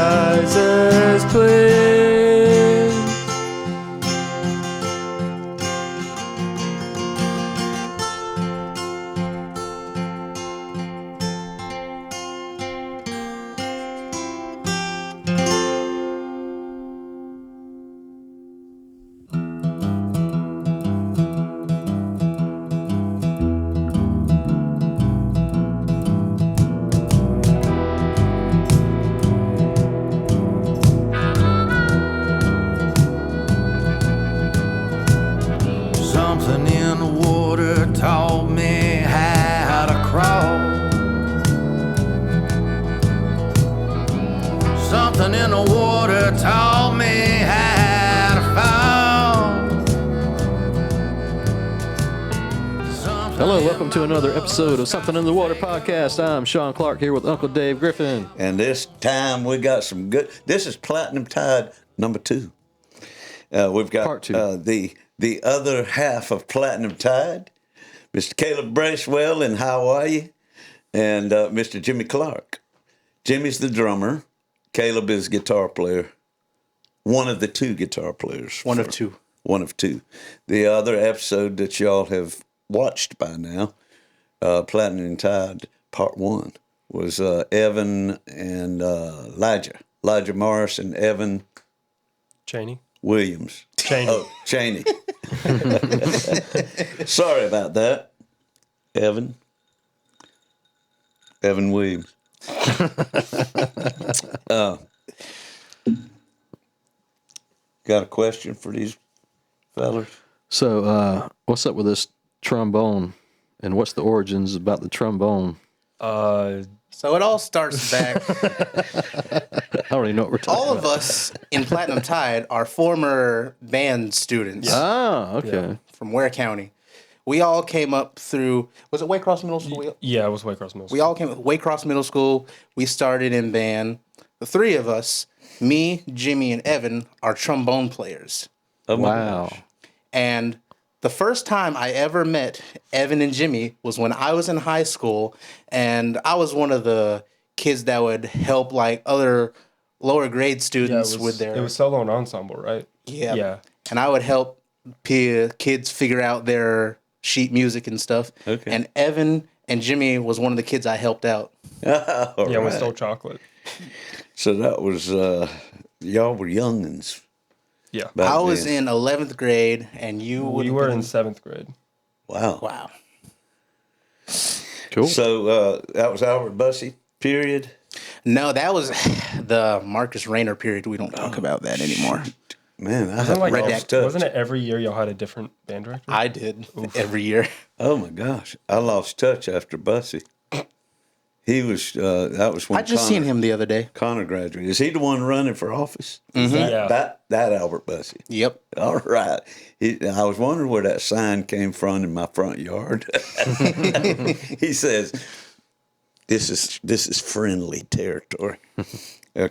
wisest place. Something in the water taught me how to crawl. Something in the water taught me how to fall. Hello, welcome to another episode of Something in the Water podcast. I'm Sean Clark here with Uncle Dave Griffin. And this time we got some good. This is Platinum Tide number 2. We've got Part 2. The other half of Platinum Tide, Mr. Caleb Bracewell in Hawaii, and Mr. Jimmy Clark. Jimmy's the drummer. Caleb is guitar player. One of the 2 guitar players. One of two. The other episode that y'all have watched by now, Platinum Tide Part 1, was Evan and Elijah Morris and Evan Cheney. Williams. Cheney. Oh, Cheney. Sorry about that, Evan. Evan Williams. Got a question for these fellas? So, what's up with this trombone, and what's the origins about the trombone? So it all starts back. I don't even know what we're talking All about. of us in Platinum Tide are former band students Okay. from Ware County. We all came up through, was it Waycross Middle School? Yeah, it was Waycross Middle School. We all came up Waycross Middle School. We started in band. The 3 of us, me, Jimmy, and Evan, are trombone players. Oh, my Wow. gosh. And the first time I ever met Evan and Jimmy was when I was in high school, and I was one of the kids that would help like other lower grade students with their. It was solo and ensemble, right? Yeah. Yeah. And I would help kids figure out their sheet music and stuff. Okay. And Evan and Jimmy was one of the kids I helped out. All Yeah, we right. stole chocolate. So that was, y'all were youngins. Yeah. back I was then. in 11th grade, and you We were in 7th grade. Wow. Wow. Cool. So that was Albert Bussey, period. No, that was the Marcus Rayner period. We don't talk about that anymore. Man, I Wasn't, have like, lost touch. wasn't it every year y'all had a different band director? I did every year. Oh my gosh, I lost touch after Bussey. He was that was when I just seen him the other day. Connor graduated. Is he the one running for office? Yeah. That Albert Bussey. Yep. All right. I was wondering where that sign came from in my front yard. He says, "This is friendly territory."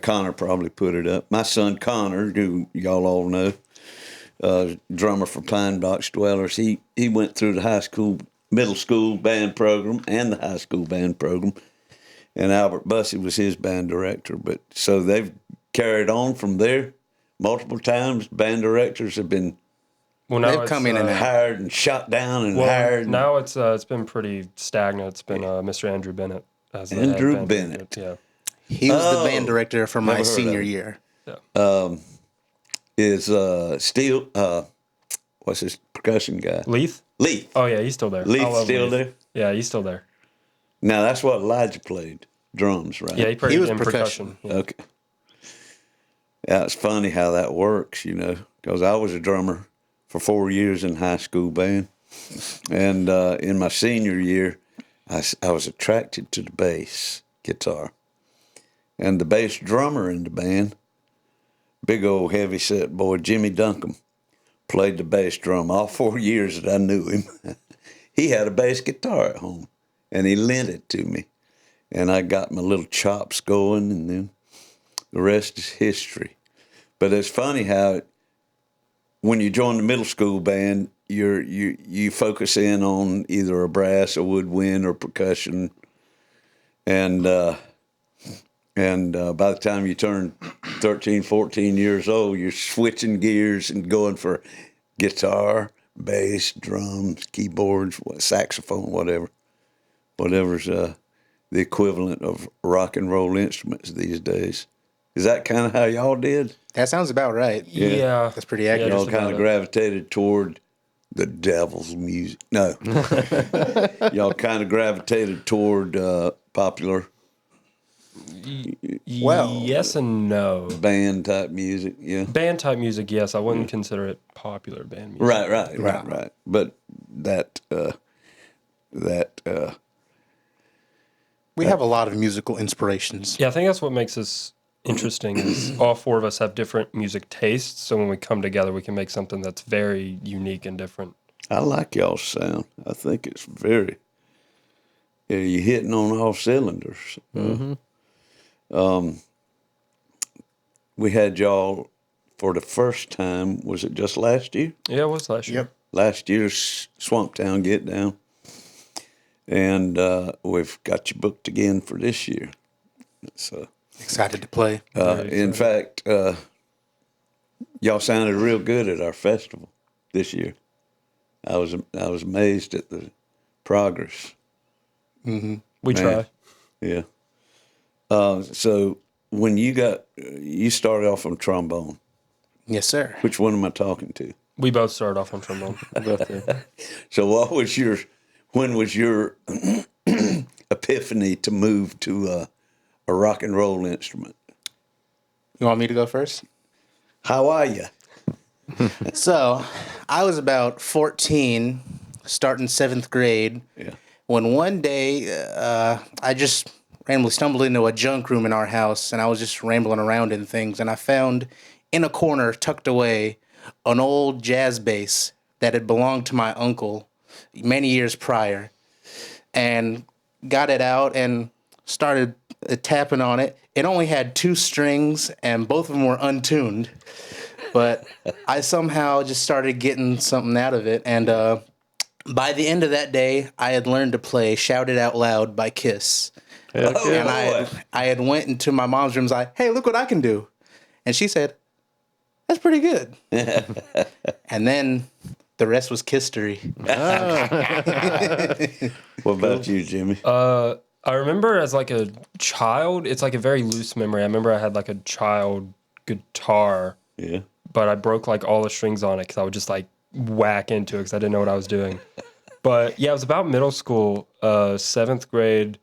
Connor probably put it up. My son Connor, who y'all all know, drummer for Pine Box Dwellers. He went through the middle school band program and the high school band program. And Albert Bussey was his band director. But so they've carried on from there multiple times. Band directors have been Well, now They've it's, come in and out. hired and shot down and well, hired. now it's been pretty stagnant. It's been Mr. Andrew Bennett as the head Andrew band Bennett. director. He was the Oh, band director for never my heard of senior him. year. Yeah. Is Steel, what's his percussion guy? Leith? Leith. Oh yeah, he's still there. I Leith's love still Leith. there? Yeah, he's still there. Now, that's what Elijah played, drums, right? Yeah, he played was in percussion. Yeah. Okay. Yeah, it's funny how that works, because I was a drummer for 4 years in high school band. And in my senior year, I was attracted to the bass guitar. And the bass drummer in the band, big old heavy set boy, Jimmy Duncombe, played the bass drum all 4 years that I knew him. He had a bass guitar at home, and he lent it to me. And I got my little chops going, and then the rest is history. But it's funny how when you join the middle school band, you focus in on either a brass, a woodwind, or percussion. And And by the time you turn 13, 14 years old, you're switching gears and going for guitar, bass, drums, keyboards, saxophone, whatever's the equivalent of rock and roll instruments these days. Is that kind of how y'all did? That sounds about right. Yeah. That's pretty accurate. Yeah, Y'all just kind about of it. gravitated toward the devil's music. No. Y'all kind of gravitated toward popular Well, yes and no. band type music. Yeah. Band type music, yes. I wouldn't consider it popular band music. Right. But that we have a lot of musical inspirations. Yeah, I think that's what makes us interesting is all four of us have different music tastes. So when we come together, we can make something that's very unique and different. I like y'all's sound. I think it's very. Yeah, you're hitting on all cylinders. We had y'all for the first time. Was it just last year? Yeah, it was last year. Yep. Last year's Swamp Town Get Down, and we've got you booked again for this year. So, Excited to play. in fact, y'all sounded real good at our festival this year. I was amazed at the progress. We Man. try. Yeah. So when you started off on trombone, Yes, sir. which one am I talking to? We both started off on trombone. So when was your epiphany to move to a rock and roll instrument? You want me to go first? How are you? So, I was about 14, starting 7th grade, Yeah. when one day I just randomly stumbled into a junk room in our house, and I was just rambling around in things, and I found in a corner, tucked away, an old jazz bass that had belonged to my uncle many years prior, and got it out and started tapping on it. It only had 2 strings, and both of them were untuned. But I somehow just started getting something out of it. And by the end of that day, I had learned to play Shout It Out Loud by Kiss. And I had went into my mom's room and was like, hey, look what I can do. And she said, that's pretty good. And then the rest was Kistery. What about you, Jimmy? I remember as like a child, it's like a very loose memory. I remember I had like a child guitar, Yeah. but I broke like all the strings on it because I would just like whack into it because I didn't know what I was doing. But yeah, it was about middle school, 7th grade.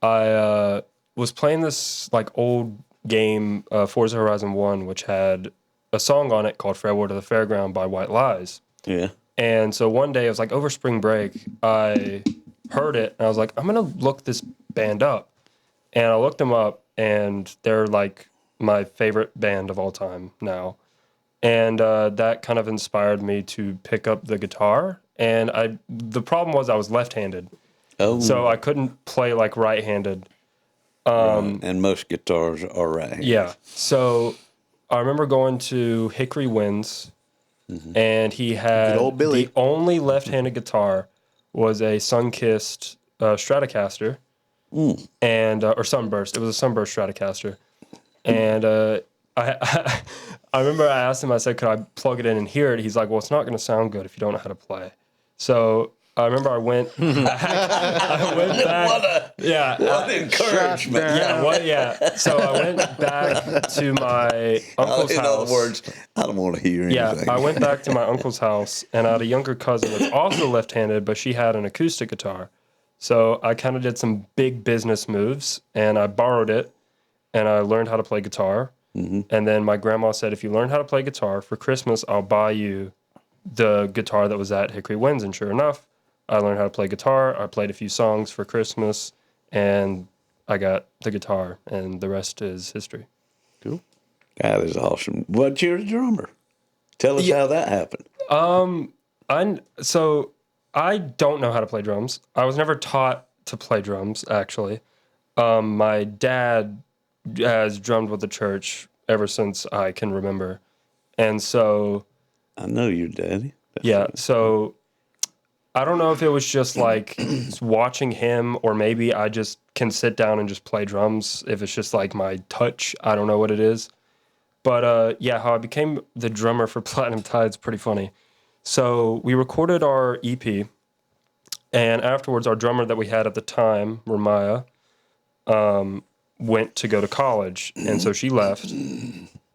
I was playing this like old game, Forza Horizon 1, which had a song on it called Farewell to the Fairground by White Lies. Yeah. And so one day, it was like over spring break, I heard it, and I was like, I'm going to look this band up. And I looked them up, and they're like my favorite band of all time now. And that kind of inspired me to pick up the guitar. And the problem was I was left-handed, Oh. so I couldn't play like right-handed. Right. And most guitars are right. Yeah. So I remember going to Hickory Winds, and he had Good old Billy. the only left-handed guitar was a sun-kissed Stratocaster, and or Sunburst. It was a Sunburst Stratocaster, and I remember I asked him. I said, "Could I plug it in and hear it?" He's like, "Well, it's not going to sound good if you don't know how to play." So I remember I went back. What encouragement. So I went back to my uncle's In house. other words, I don't want to hear anything. Yeah, I went back to my uncle's house, and I had a younger cousin that's also left-handed, but she had an acoustic guitar. So I kind of did some big business moves, and I borrowed it, and I learned how to play guitar. And then my grandma said, if you learn how to play guitar, for Christmas, I'll buy you the guitar that was at Hickory Winds. And sure enough, I learned how to play guitar. I played a few songs for Christmas, and I got the guitar, and the rest is history. Cool. That is awesome. But you're a drummer. Tell us how that happened. So I don't know how to play drums. I was never taught to play drums, actually. My dad has drummed with the church ever since I can remember. And so, I know your daddy. yeah, so I don't know if it was just like watching him, or maybe I just can sit down and just play drums. If it's just like my touch, I don't know what it is. But yeah, how I became the drummer for Platinum Tide's pretty funny. So we recorded our EP, and afterwards, our drummer that we had at the time, Ramaya, went to go to college, and so she left.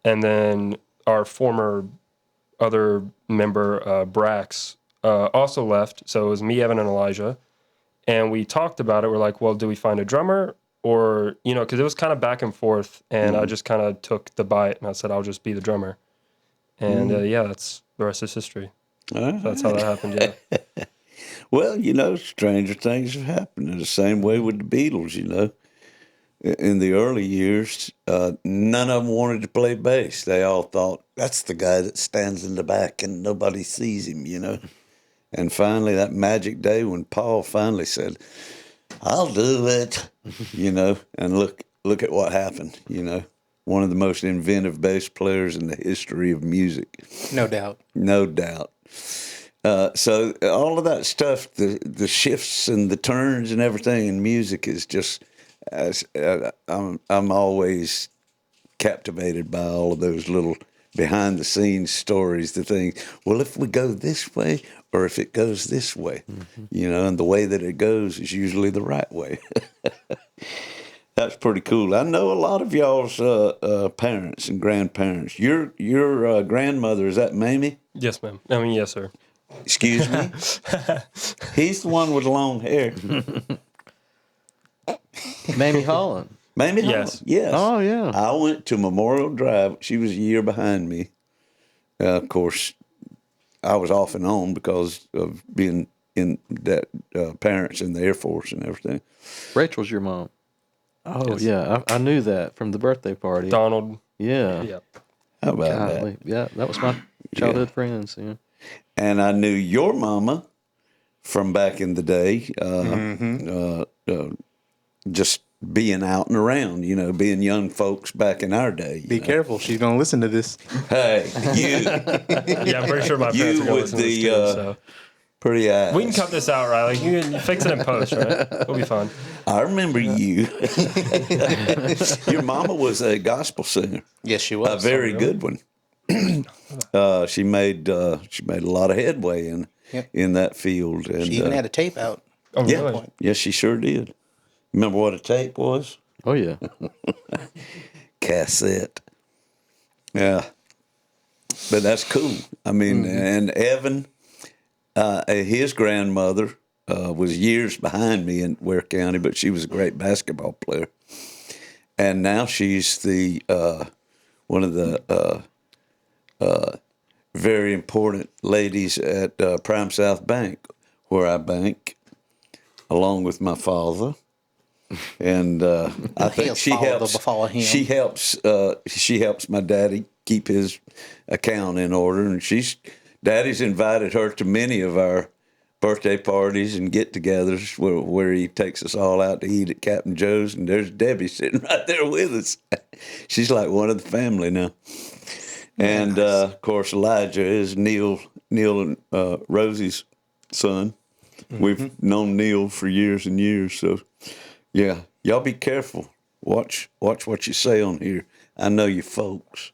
And then our former other member, Brax, also left. So it was me, Evan, and Elijah. And we talked about it. We're like, well, do we find a drummer? Or, you know, because it was kind of back and forth. And I just kind of took the bite and I said, I'll just be the drummer. And yeah, that's the rest is history. So that's how that happened, yeah. Well, you know, stranger things have happened. In the same way with the Beatles, you know. In the early years, none of them wanted to play bass. They all thought, that's the guy that stands in the back and nobody sees him, you know. And finally, that magic day when Paul finally said, I'll do it, you know, and look at what happened, you know. One of the most inventive bass players in the history of music. No doubt. No doubt. So all of that stuff, the shifts and the turns and everything in music is just, I'm always captivated by all of those little behind the scenes stories, the things, well, if we go this way or if it goes this way, you know, and the way that it goes is usually the right way. That's pretty cool. I know a lot of y'all's parents and grandparents. Your grandmother, is that Mamie? Yes, ma'am. I mean, yes, sir. Excuse me? He's the one with long hair. Mamie Holland. Mamie Yes. Holland? Yes. Oh, yeah. I went to Memorial Drive. She was a year behind me. Of course, I was off and on because of being in that parents in the Air Force and everything. Rachel's your mom. Oh, Yes. yeah. I knew that from the birthday party. Donald. Yeah. Yeah. How about Golly. Yeah, that was my childhood friends. Yeah. And I knew your mama from back in the day, just being out and around, you know, being young folks back in our day. Be careful. She's going to listen to this. Hey, you Yeah, I'm pretty sure my parents are going to with listen to this the too, so. pretty eyes. We can cut this out, Riley. You can fix it in post, right? We'll be fine. I remember you. Your mama was a gospel singer. Yes, she was. A very good one. She made a lot of headway in that field. And, She even had a tape out. Oh, yeah, really? yes, she sure did. Remember what a tape was? Oh, yeah. Cassette. Yeah, but that's cool. I mean, and Evan, his grandmother was years behind me in Ware County, but she was a great basketball player, and now she's the one of the very important ladies at Prime South Bank, where I bank, along with my father. And I think she helps my daddy keep his account in order. And Daddy's invited her to many of our birthday parties and get-togethers where he takes us all out to eat at Captain Joe's. And there's Debbie sitting right there with us. She's like one of the family now. And of course, Elijah is Neil and Rosie's son. We've known Neil for years and years, so. Yeah, y'all be careful. Watch what you say on here. I know you folks.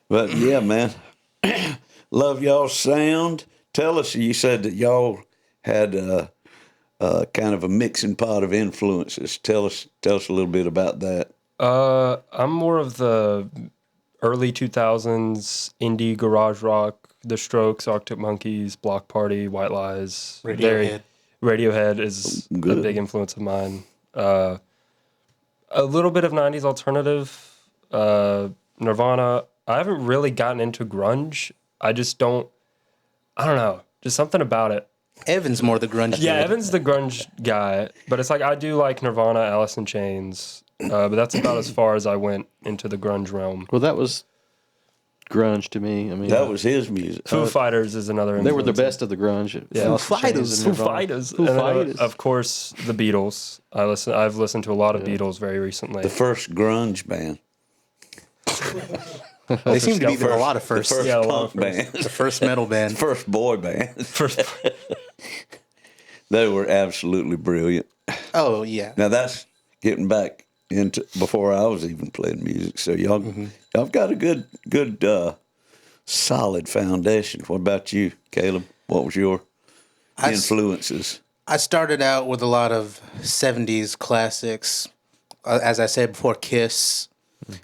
But yeah, man, love y'all's sound. Tell us, you said that y'all had kind of a mixing pot of influences. Tell us a little bit about that. I'm more of the early 2000s indie garage rock, The Strokes, Arctic Monkeys, Block Party, White Lies. Radiohead is a big influence of mine. A little bit of 90s alternative, Nirvana. I haven't really gotten into grunge. I don't know, just something about it. Evan's more the grunge Yeah, dude. Evan's the grunge guy, but it's like I do like Nirvana, Alice in Chains, but that's about as far as I went into the grunge realm. Well, that was grunge to me. I mean, That was his music. Foo Fighters is another influence. they were the best of the grunge. Yeah. Alice in Chains and Foo Nirvana. Fighters. Foo And then, Fighters. of course, the Beatles. I've listened to a lot of Beatles very recently. The first grunge band. They seem to be a lot of The firsts. first Yeah, a lot of punk band. The first metal band. First boy band. First, They were absolutely brilliant. Oh yeah. Now that's getting back into before I was even playing music. So y'all, y'all got a good, solid foundation. What about you, Caleb? What was your influences? I started out with a lot of 70s classics. As I said before, Kiss.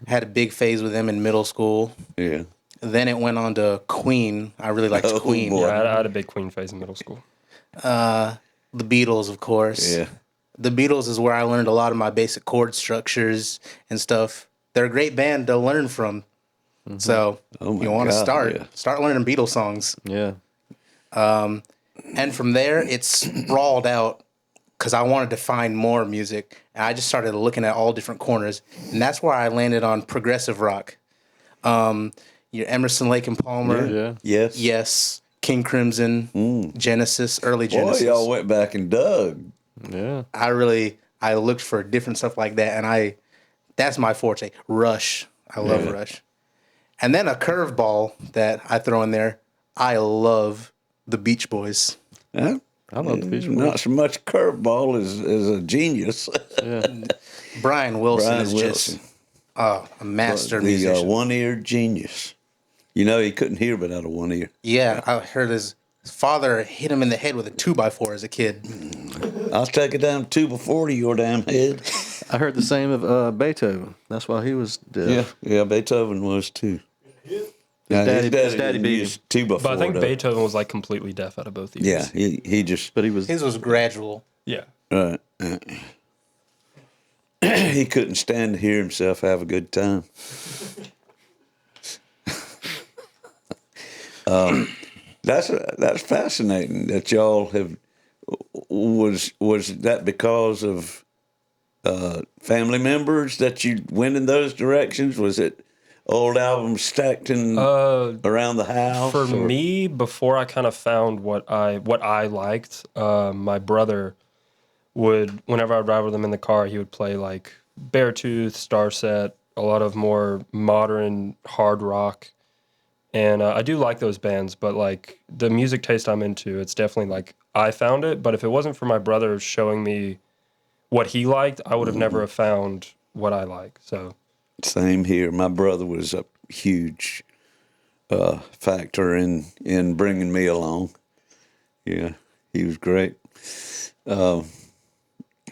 Had a big phase with them in middle school. Yeah. Then it went on to Queen. I really liked Oh, Queen. boy. yeah, I had a big Queen phase in middle school. The Beatles, of course. Yeah. The Beatles is where I learned a lot of my basic chord structures and stuff. They're a great band to learn from. So Oh my you want to God, start learning Beatles songs. Yeah. And from there, it sprawled out because I wanted to find more music. And I just started looking at all different corners. And that's where I landed on progressive rock. Your Emerson, Lake and Palmer. Yeah. Yes. Yes. King Crimson. Genesis. Early Boy, Genesis. y'all went back and dug. Yeah. I looked for different stuff like that. And that's my forte. Rush. I love Rush. And then a curveball that I throw in there. I love the Beach Boys. Huh? I love the Beach Boys. Not so much curveball as a genius. Yeah. Brian Wilson Brian is Wilson. just a master The musician. one-eared genius. You know, he couldn't hear but out of one ear. Yeah, I heard his father hit him in the head with a 2x4 as a kid. I'll take a damn 2 to your damn head. I heard the same of Beethoven. That's why he was deaf. Yeah, Beethoven was too. Now, His daddy didn't beat use 2 But I think Beethoven was like completely deaf out of both ears. Yeah, he just But he was. His was gradual. Yeah. he couldn't stand to hear himself have a good time. That's fascinating that y'all have. Was that because of family members that you went in those directions? Was it old albums stacked in around the house? For me, before I kind of found what I liked, my brother would, whenever I'd ride with him in the car, he would play like Beartooth, Starset, a lot of more modern hard rock. And I do like those bands, but like the music taste I'm into, it's definitely like I found it. But if it wasn't for my brother showing me what he liked, I would have never have found what I like. So Same here. My brother was a huge factor in bringing me along. Yeah, he was great. How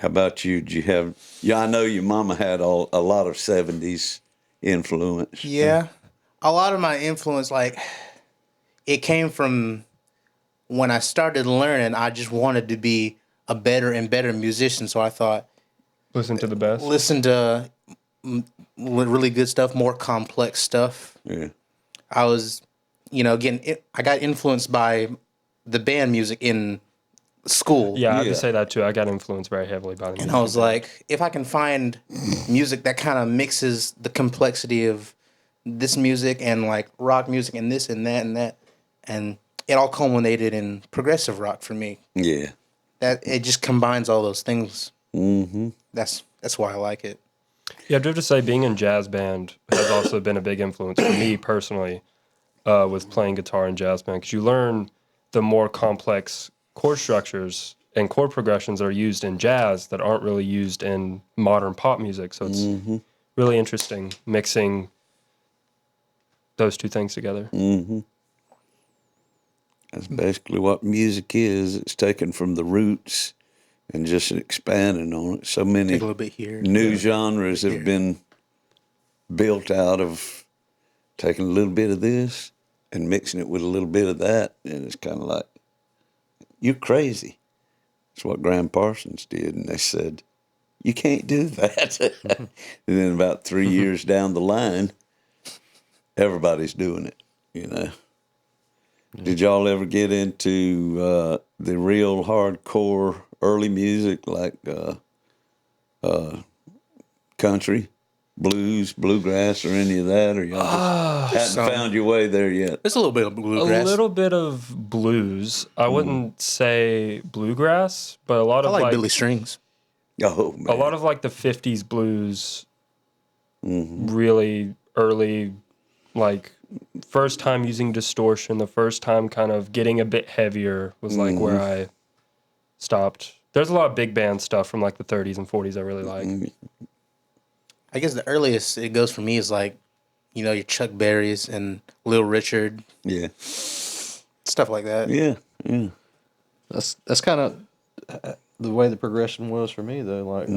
about you? Did you have? Yeah, I know your mama had a lot of '70s influence. Yeah. A lot of my influence, like, it came from when I started learning, I just wanted to be a better and better musician. So I thought, listen to the best. listen to really good stuff, more complex stuff. Yeah. I was, I got influenced by the band music in school. Yeah, I have Yeah. to say that too. I got influenced very heavily by the music. And I was like, if I can find music that kind of mixes the complexity of this music and like rock music and this and that, and it all culminated in progressive rock for me. Yeah. That it just combines all those things. Mm-hmm. That's why I like it. Yeah, I do have to say, being in jazz band has also been a big influence for me personally with playing guitar in jazz band, because you learn the more complex chord structures and chord progressions that are used in jazz that aren't really used in modern pop music. So it's really interesting mixing those two things together. Mm-hmm. That's basically what music is. It's taken from the roots and just expanding on it. So many Take a little bit here. new genres have been built out of taking a little bit of this and mixing it with a little bit of that. And it's kind of like, you're crazy. That's what Graham Parsons did. And they said, you can't do that. And then about 3 years down the line, everybody's doing it, Did y'all ever get into the real hardcore early music like country, blues, bluegrass, or any of that? Or y'all just hadn't found your way there yet? There's a little bit of bluegrass. A little bit of blues. I wouldn't say bluegrass, but a lot I of like Billy Strings. Oh, man. a lot of like the 50s blues, really early like first time using distortion, the first time kind of getting a bit heavier was like where I stopped. There's a lot of big band stuff from like the 30s and 40s I really like. I guess the earliest it goes for me is like, you know, your Chuck Berrys and Little Richard, Yeah. stuff like that. Yeah. Yeah. That's kind of the way the progression was for me, though. Like,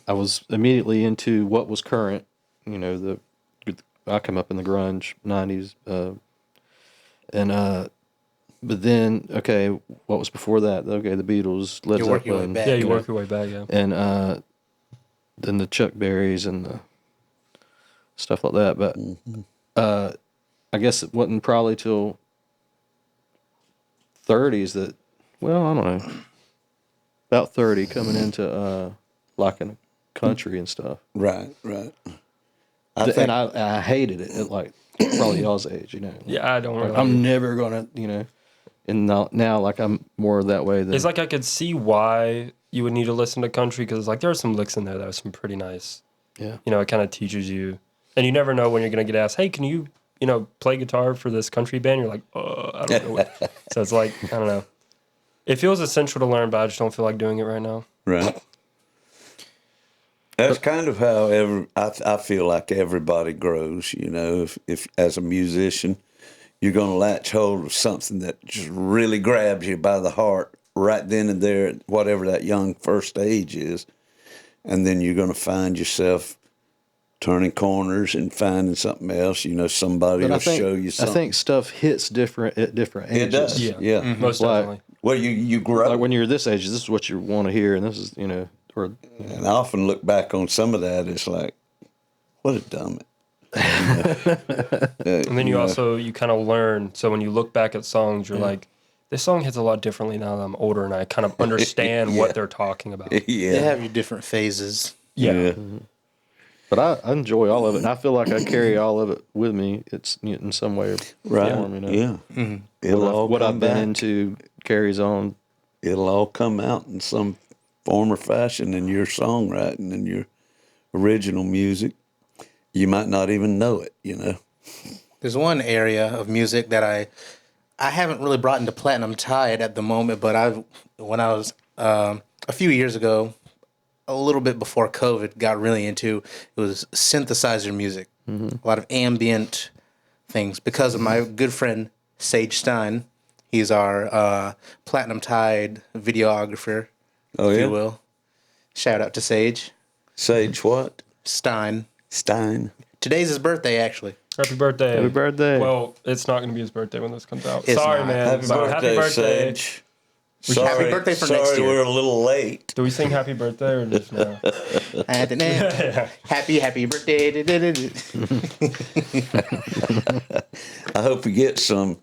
I was immediately into what was current. You know, I come up in the grunge '90s, but then okay, what was before that? Okay, the Beatles, Led You work your way Zeppelin, back. Yeah, you work your way back, yeah. and then the Chuck Berrys and the stuff like that. But I guess it wasn't probably till '30s that, well, I don't know, about 30 coming into liking country and stuff. Right. Right. And I hated it at like probably y'all's age, you know. Yeah, I don't Like, really. I'm never gonna, you know. And now like I'm more that way than It's like I could see why you would need to listen to country because like there are some licks in there that are some pretty nice. yeah. You know, it kind of teaches you, and you never know when you're gonna get asked, "Hey, can you play guitar for this country band?" You're like, I don't know. So it's like I don't know. It feels essential to learn, but I just don't feel like doing it right now. Right. That's kind of how I feel like everybody grows, you know, if as a musician, you're going to latch hold of something that just really grabs you by the heart right then and there, whatever that young first age is. And then you're going to find yourself turning corners and finding something else, you know, somebody But will I think, show you something. I think stuff hits different at different ages. It does. Yeah, Yeah. most Like- definitely. Well, you grow. Like when you're this age, this is what you want to hear, and this is, you know, or And I often look back on some of that, it's like, what a dumb it. And then you kind of learn. So when you look back at songs, you're like, this song hits a lot differently now that I'm older, and I kind of understand what they're talking about. You Yeah. have your different phases. Yeah. But I enjoy all of it, and I feel like I carry all of it with me. It's in some way or Right. form, you know. Yeah. It'll all What come I've been back. into carries on. It'll all come out in some form or fashion in your songwriting and your original music. You might not even know it, you know. There's one area of music that I haven't really brought into Platinum Tide at the moment, but when I was a few years ago, a little bit before COVID, got really into it was synthesizer music, a lot of ambient things because of my good friend Sage Stein. He's our Platinum Tide videographer, Oh, if yeah? you will. Shout out to Sage Sage what? Stein. Stein. Today's his birthday, actually. Happy birthday. Happy birthday. Well, it's not going to be his birthday when this comes out. It's Sorry, not. man. Happy But birthday, Sage. Sorry, Happy birthday for next sorry year. we're a little late. Do we sing happy birthday or just no? Happy birthday. I hope you get some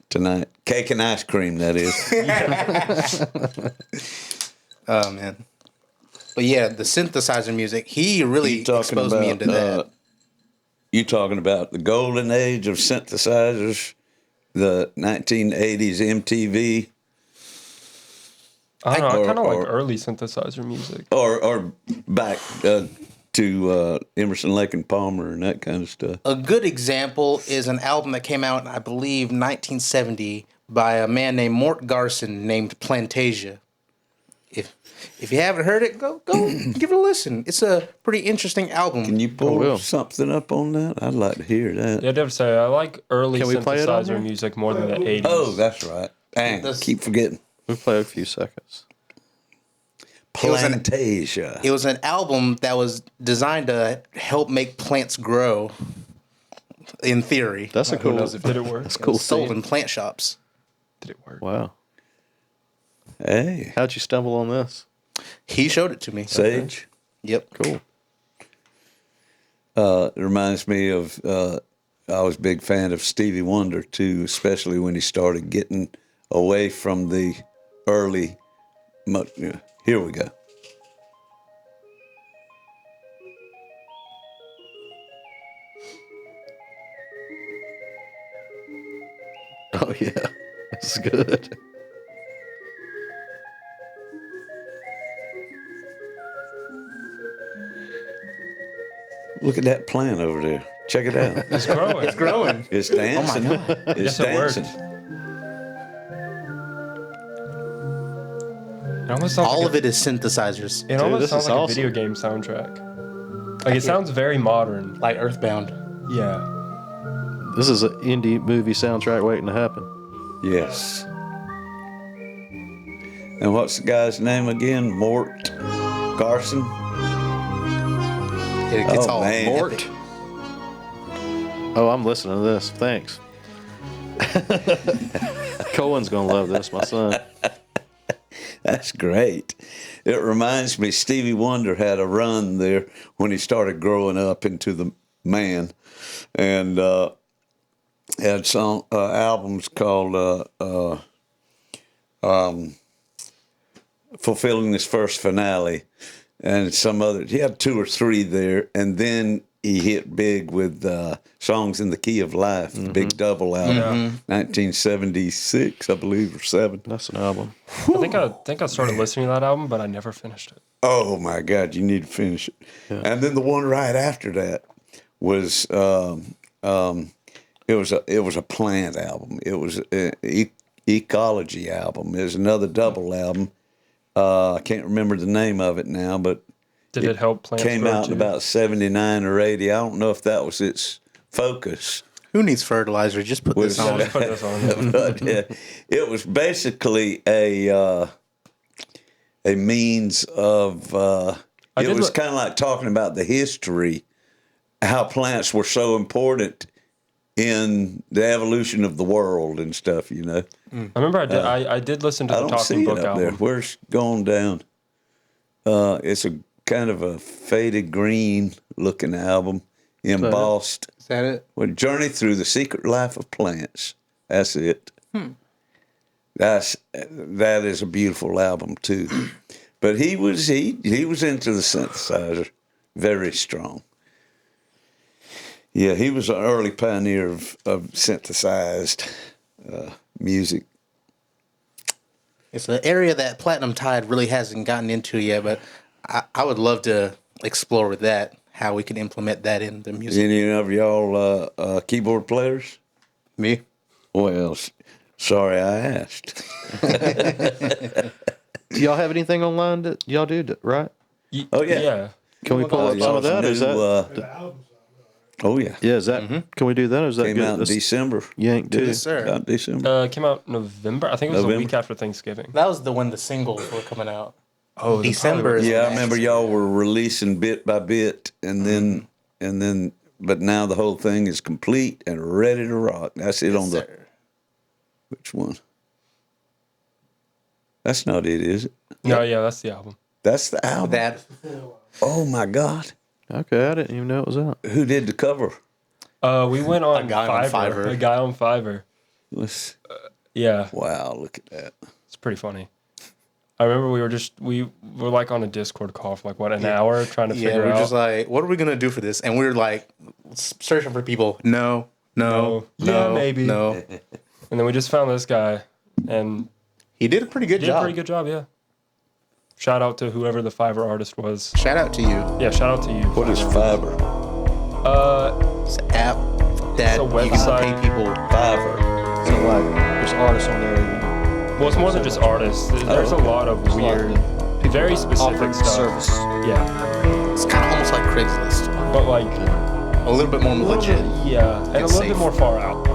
tonight. Cake and ice cream, that is. Oh, man. But yeah, the synthesizer music, he really exposed me into that. You talking about the golden age of synthesizers, the 1980s MTV, I don't know. I kind of like or- early synthesizer music. or back to Emerson, Lake and Palmer and that kind of stuff. A good example is an album that came out in, I believe, 1970 by a man named Mort Garson named Plantasia. If you haven't heard it, go give it a listen. It's a pretty interesting album. Can you pull will. something up on that? I'd like to hear that. Yeah, I did say I like early Can we play it on synthesizer there? music more than the 80s. Oh, that's right. Dang, That's- keep forgetting. We'll play a few seconds. Plantasia. It was an album that was designed to help make plants grow, in theory. That's a Who cool. knows if Did it work? That's a it cool. was sold Scene. in plant shops. Did it work? Wow. Hey, How'd you stumble on this? He showed it to me. Sage. Yep. Cool. It reminds me of, I was a big fan of Stevie Wonder too, especially when he started getting away from the early. Here we go. Oh yeah, that's good. Look at that plant over there. Check it out. It's growing. It's growing. It's dancing. Oh my God. It's Yes, it worked. dancing. It almost sounds All like of it is synthesizers, It almost this sounds is like awesome. a video game soundtrack. Like it sounds very modern. like Earthbound. Yeah. This is an indie movie soundtrack waiting to happen. Yes. And what's the guy's name again? Mort Garson? It gets Oh, all man. Mort. Oh, I'm listening to this. Thanks. Cohen's gonna love this, my son. That's great. It reminds me, Stevie Wonder had a run there when he started growing up into the man, and had some albums called Fulfilling This First Finale, and some other. He had 2 or 3 there, and then he hit big with Songs in the Key of Life, the big double album, 1976, I believe, or 7. That's an album. I think I started listening to that album, but I never finished it. Oh my God, you need to finish it. Yeah. And then the one right after that was it was a plant album. It was an ecology album. It was another double album. I can't remember the name of it now, but Did it help plants came grow out too? in about 79 or 80. I don't know if that was its focus. Who needs fertilizer? Just put this on. Just put this on. But it was basically a means of it was kind of like talking about the history, how plants were so important in the evolution of the world and stuff, you know. I remember I did listen to I the don't Talking see Book it up there. album. Where's it going down? It's a kind of a faded green looking album, embossed. Is that it? Well, Journey Through the Secret Life of Plants. That's it. That is a beautiful album too. But he was into the synthesizer very strong. Yeah, he was an early pioneer of synthesized music. It's an area that Platinum Tide really hasn't gotten into yet, but I would love to explore with that, how we can implement that in the music. Any of y'all keyboard players? Me? Well, sorry I asked. Do y'all have anything online that y'all do, right? Oh, yeah. Yeah. Can we pull up some of that? Is that? Oh yeah, Yeah, is that? Can we do that? Or is that came good? out in That's December. Yank too. Yes, sir. Out in December. It came out November. I think it was a November? week after Thanksgiving. That was when the singles were coming out. Oh, December. is Yeah, I when remember y'all were releasing bit by bit, and then, but now the whole thing is complete and ready to rock. That's it on the. Sir. Which one? That's not it, is it? No, yeah, that's the album. That's the album. That Oh my God! Okay, I didn't even know it was out. Who did the cover? We went on A guy on Fiverr. Fiverr. A guy on Fiverr. Let's, Yeah, wow! Look at that. it's pretty funny. I remember we were like on a Discord call for like an hour trying to yeah, figure we're out. just like, what are we gonna do for this? And we were like searching for people. No, Yeah, maybe. no. And then we just found this guy, and He did a pretty good he did a job. pretty good job. Yeah. Shout out to whoever the Fiverr artist was. Shout out to you. Yeah, shout out to you. What is Fiverr? It's an app that It's a you can website. pay people. Fiverr. So like, there's artists on there. Well, it's more than just artists. There's a lot of weird, very specific Offering stuff. service. Yeah, It's kind of almost like Craigslist, but like, a little bit more legit. yeah, and a It's little safe. bit more far out.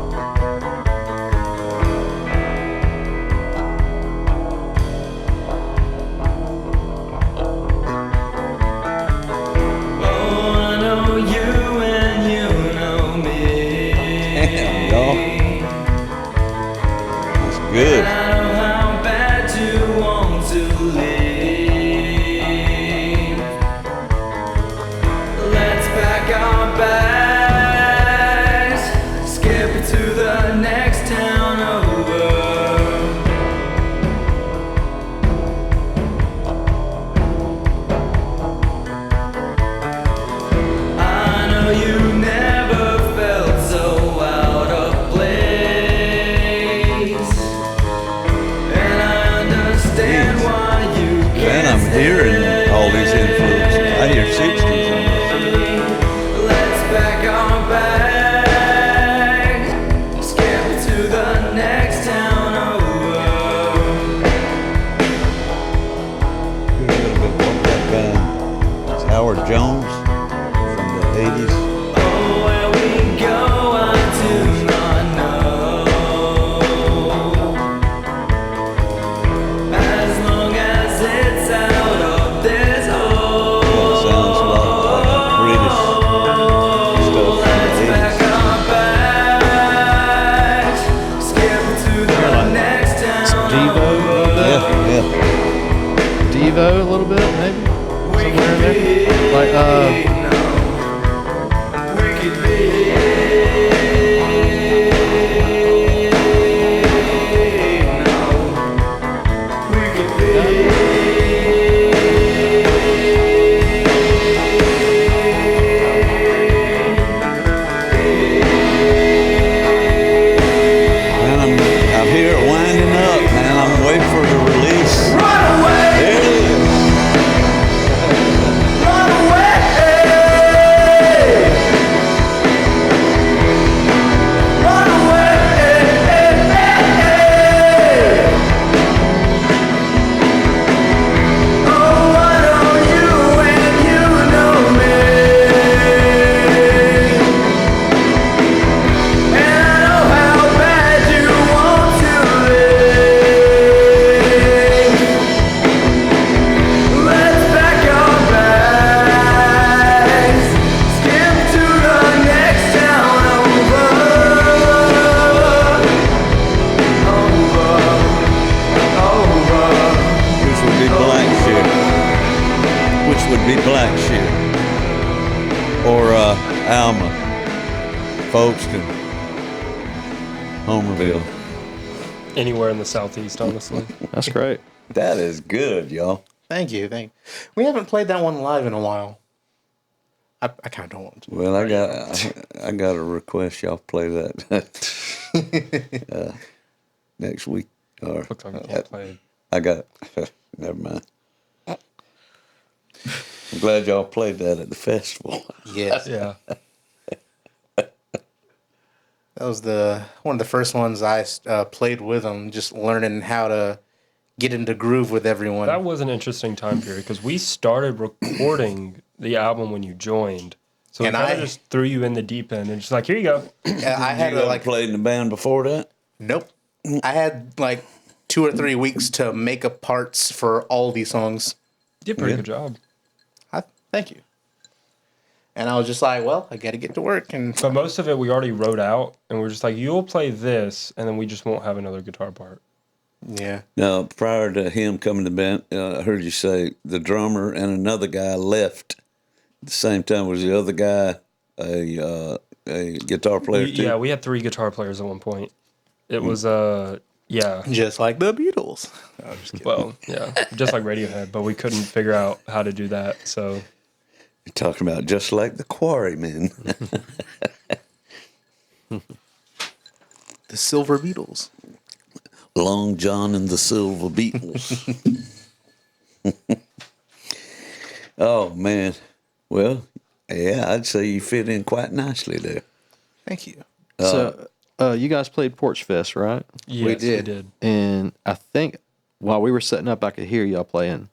Good. Man, I'm hearing all these influences. I hear 60s on this. Let's back little bit, maybe somewhere in there. Like I hear it winding up, man. I'm waiting for the release. Run away! There it is. Run away! Run away! Oh, I know you and you know me. And I know how bad you want to live. Let's pack our bags, skip to the next town over. Which would be Blackshear. Which would be Blackshear. Or Alma, Folkestone, Homerville. Anywhere in the southeast, honestly. that's great. That is good, y'all. Thank you. We haven't played that one live in a while. I kind of don't want to. Well, I got a request. Y'all play that next week. Or Looks like we can't play. I got. Never mind. I'm glad y'all played that at the festival. Yes. Yeah. That was one of the first ones I played with them, just learning how to get into groove with everyone. That was an interesting time period because we started recording the album when you joined. So And we kind I- of just threw you in the deep end and just like, here you go. I had You to ever played in the band before that? nope. I had like 2 or 3 weeks to make up parts for all these songs. You did a pretty good job. Thank you. And I was just like, well, I got to get to work. And But most of it we already wrote out and we're just like, you'll play this and then we just won't have another guitar part. yeah, Now, prior to him coming to the band, I heard you say the drummer and another guy left at the same time. Was the other guy a guitar player too? Yeah, we had 3 guitar players at one point. It was, yeah. just like the Beatles. I was just kidding. Well, yeah, just like Radiohead, but we couldn't figure out how to do that. So You're talking about just like the Quarrymen. The Silver Beatles. Long John and the Silver Beatles. Oh, man. Well, yeah, I'd say you fit in quite nicely there. Thank you. So you guys played Porch Fest, right? yes, we did. did. And I think while we were setting up, I could hear y'all playing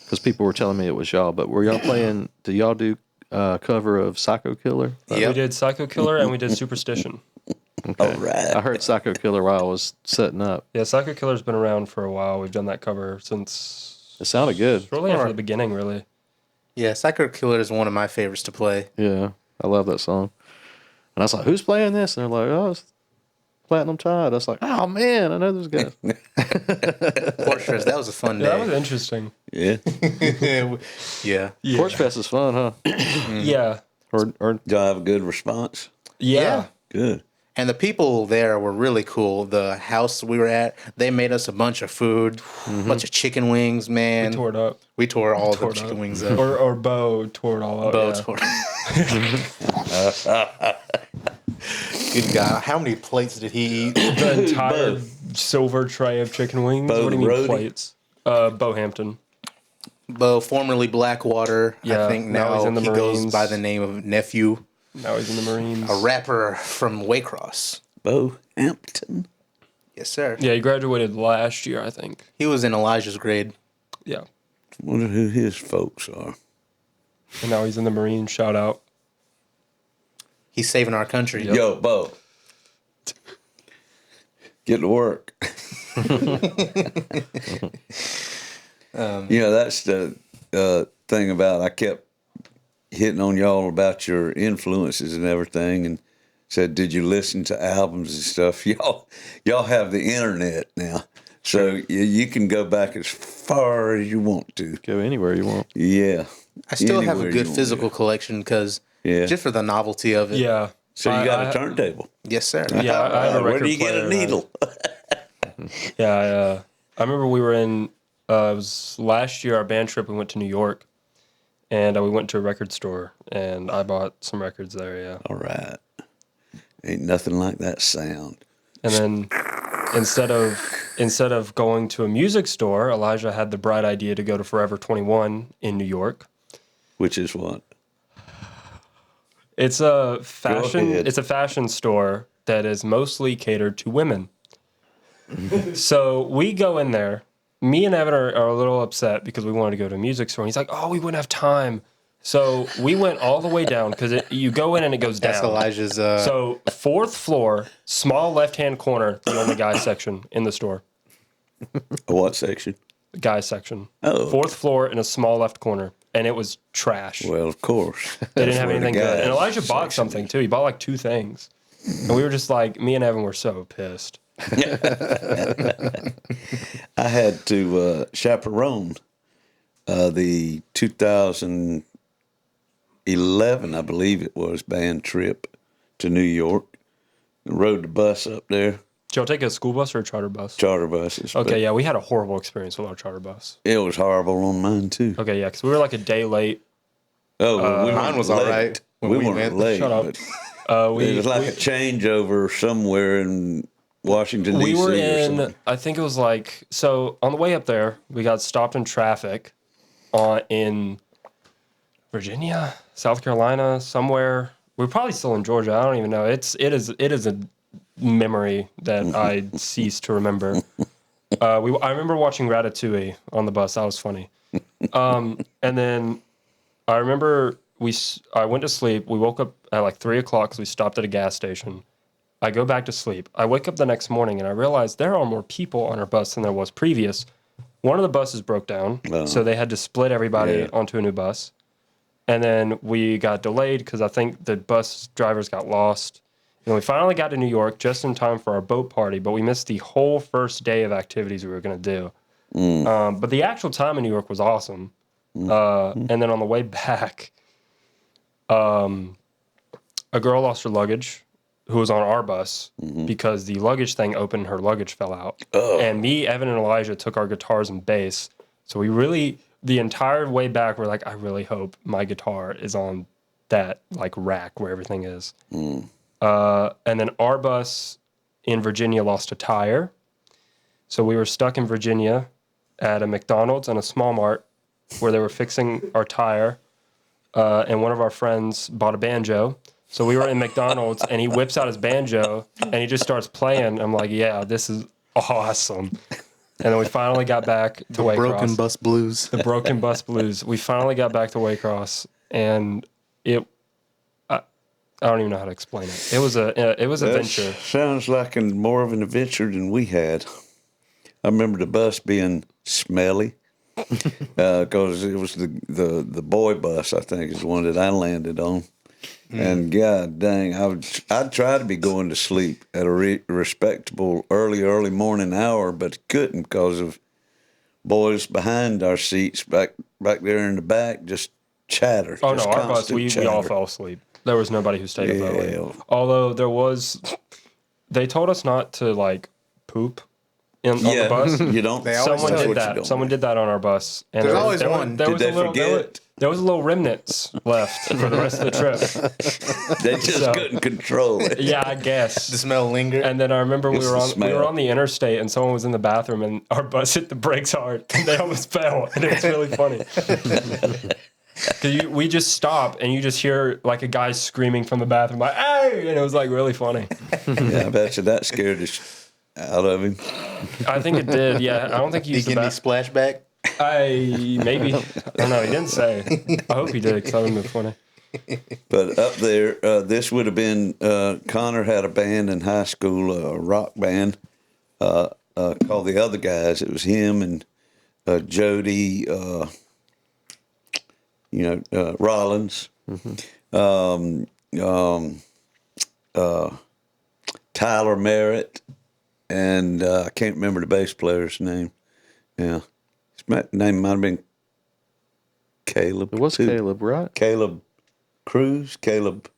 because people were telling me it was y'all. But were y'all playing? Do y'all do cover of Psycho Killer? Yep. We did Psycho Killer and we did Superstition. Okay. All right. I heard Psycho Killer while I was setting up. Yeah, Psycho Killer's been around for a while. We've done that cover since It sounded good. really after the beginning, really. Yeah, Psycho Killer is one of my favorites to play. Yeah, I love that song. And I was like, "Who's playing this?" And they're like, "Oh, it's Platinum Tide." I was like, "Oh man, I know those guys." Porch Fest, that was a fun Yeah, that was day. interesting. Yeah. Yeah. Yeah. Porch Fest is fun, huh? Yeah. Or Did y'all have a good response? Yeah. Good. And the people there were really cool. The house we were at, they made us a bunch of food, a bunch of chicken wings, man. Tore it up. We tore all Tore the it chicken up. wings up. Or Bo tore it all up. Bo yeah. tore. Good God. How many plates did he eat? The entire Bo. silver tray of chicken wings. Bo What do you the mean roadie? plates? Bo Hampton. Bo, formerly Blackwater. Yeah, I think now he's now in the he goes Marines. by the name of Nephew, Now he's in the Marines. a rapper from Waycross. Bo Hampton. Yes, sir. Yeah, he graduated last year, I think. He was in Elijah's grade. Yeah. Wonder who his folks are. And now he's in the Marines. Shout out. He's saving our country. Yep. Yo, Bo. Get to work. That's the thing about I kept hitting on y'all about your influences and everything, and said, "Did you listen to albums and stuff?" Y'all have the internet now, So you can go back as far as you want to. Go anywhere you want. Yeah. I still have Anywhere a you good want physical to. collection because Yeah. just for the novelty of it. Yeah. So you got I- a turntable. Yes, sir. Yeah, I have a Where record do you get player a and I- needle? Yeah, I remember we were in, it was last year, our band trip, we went to New York, and we went to a record store, and I bought some records there, yeah. All right. Ain't nothing like that sound. And then instead of going to a music store, Elijah had the bright idea to go to Forever 21 in New York. Which is what? It's a fashion. ahead. It's a fashion store that is mostly catered to women. So we go in there. Me and Evan are a little upset because we wanted to go to a music store. And he's like, "Oh, we wouldn't have time." So we went all the way down because you go in and it goes That's down. Elijah's. So 4th floor, small left-hand corner, the only guy section in the store. A what section? The guy section. Oh. 4th floor in a small left corner, and it was trash. Well, of course. They didn't have anything good. And Elijah bought something too. He bought like 2 things. And we were just like, me and Evan were so pissed. I had to chaperone the 2011, I believe it was, band trip to New York. Rode the bus up there, Did y'all take a school bus or a charter bus? charter buses. but Okay, yeah, we had a horrible experience with our charter bus. It was horrible on mine, too. Okay, yeah, because we were like a day late. Oh, well, we mine weren't was all late. right when We we weren't went. late. Shut up. But We it was like a changeover somewhere in Washington, we D.C. were or in, something. I think it was like, so on the way up there, we got stopped in traffic in Virginia, South Carolina, somewhere. We're probably still in Georgia. I don't even know. It is a memory that I cease to remember. I remember watching Ratatouille on the bus. That was funny. And then I remember I went to sleep. We woke up at like 3 o'clock because we stopped at a gas station. I go back to sleep. I wake up the next morning and I realize there are more people on our bus than there was previous. One of the buses broke down, so they had to split everybody onto a new bus. And then we got delayed because I think the bus drivers got lost. And we finally got to New York just in time for our boat party, but we missed the whole first day of activities we were going to do. But the actual time in New York was awesome. And then on the way back, a girl lost her luggage who was on our bus because the luggage thing opened and her luggage fell out. And me, Evan, and Elijah took our guitars and bass. So we really, the entire way back, we're like, I really hope my guitar is on that like rack where everything is. And then our bus in Virginia lost a tire. So we were stuck in Virginia at a McDonald's and a Small Mart where they were fixing our tire. And one of our friends bought a banjo. So we were in McDonald's and he whips out his banjo and he just starts playing. I'm like, yeah, this is awesome. And then we finally got back to Waycross. Broken bus blues. The broken bus blues. We finally got back to Waycross and I don't even know how to explain it. It was a venture. Sounds like more of an adventure than we had. I remember the bus being smelly because it was the boy bus, I think, is the one that I landed on. And God dang, I'd try to be going to sleep at a respectable early morning hour, but couldn't because of boys behind our seats back there in the back just chatter. Oh, no, just our bus, constant we all chatter. fell asleep. There was nobody who stayed up that late. Yeah. Although they told us not to, like, poop on the bus. You don't. They always Someone tell did you that. Someone did that on our bus. And There's always one. There Did was they a little, forget? There was a little remnants left for the rest of the trip. They just couldn't control it. Yeah, I guess. The smell lingered. And then I remember we It's were the on smell. the interstate and someone was in the bathroom and our bus hit the brakes hard and they almost fell and it was really funny. Cause we just stop and you just hear like a guy screaming from the bathroom like, "Hey!" and it was like really funny. Yeah, I bet you that scared us out of him. I think it did. Yeah, I don't think he Did used he the get any bath. splashback? Maybe. I don't know. He didn't say. I hope he did because that would have been funny. But up there, this would have been, Connor had a band in high school, a rock band called The Other Guys. It was him and Jody, Rollins, Tyler Merritt, and I can't remember the bass player's name. Yeah, his name might have been Caleb. It was Caleb, right? Caleb Cruz. Caleb.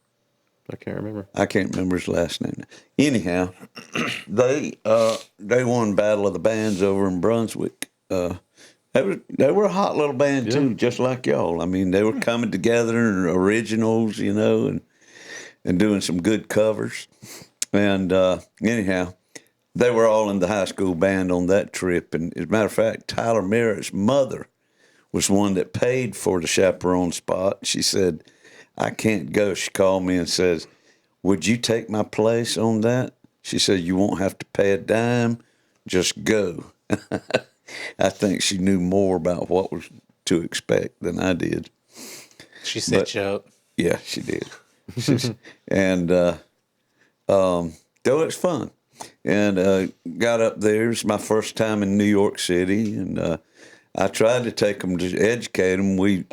I can't remember. I can't remember his last name. Anyhow, they won Battle of the Bands over in Brunswick. They were a hot little band too, just like y'all. I mean, they were coming together and originals, and doing some good covers. And anyhow, they were all in the high school band on that trip. And as a matter of fact, Tyler Merritt's mother was one that paid for the chaperone spot. She said, I can't go. She called me and says, would you take my place on that? She said, you won't have to pay a dime. Just go. I think she knew more about what was to expect than I did. She set you up. Yeah, she did. And though it's fun. And got up there. It was my first time in New York City. And I tried to take them to educate them. We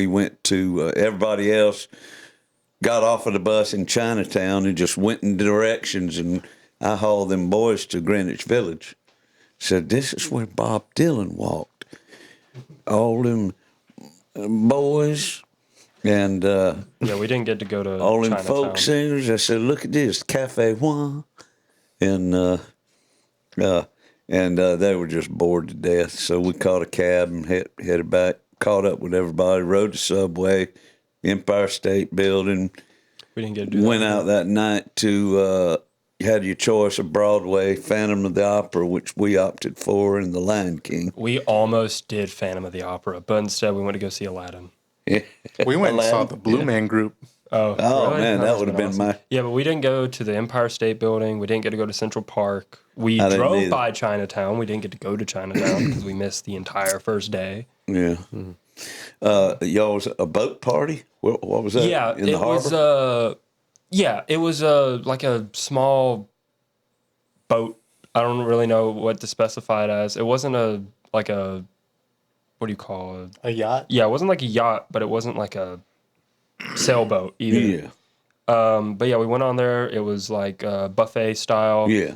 went to, everybody else got off of the bus in Chinatown and just went in directions, and I hauled them boys to Greenwich Village. Said, this is where Bob Dylan walked. All them boys and we didn't get to go to all them Chinatown. folk singers. I said, look at this, Cafe One. And they were just bored to death. So we caught a cab and headed back. Caught up with everybody, rode the subway, Empire State Building. We didn't get to do that. Went out that night to, you had your choice of Broadway, Phantom of the Opera, which we opted for, and The Lion King. We almost did Phantom of the Opera, but instead we went to go see Aladdin. We went and saw Aladdin, the Blue Man Group. Oh, really? Man, that must would have been awesome. my... Yeah, but we didn't go to the Empire State Building. We didn't get to go to Central Park. We I didn't drove either. by Chinatown. We didn't get to go to Chinatown because we missed the entire first day. Yeah. Y'all was a boat party? What was that? Yeah, in the it harbor? it was like a small boat. I don't really know what to specify it as. It wasn't what do you call it? A yacht? Yeah, it wasn't like a yacht, but it wasn't like a sailboat either. Yeah. But yeah, we went on there. It was like buffet style. Yeah.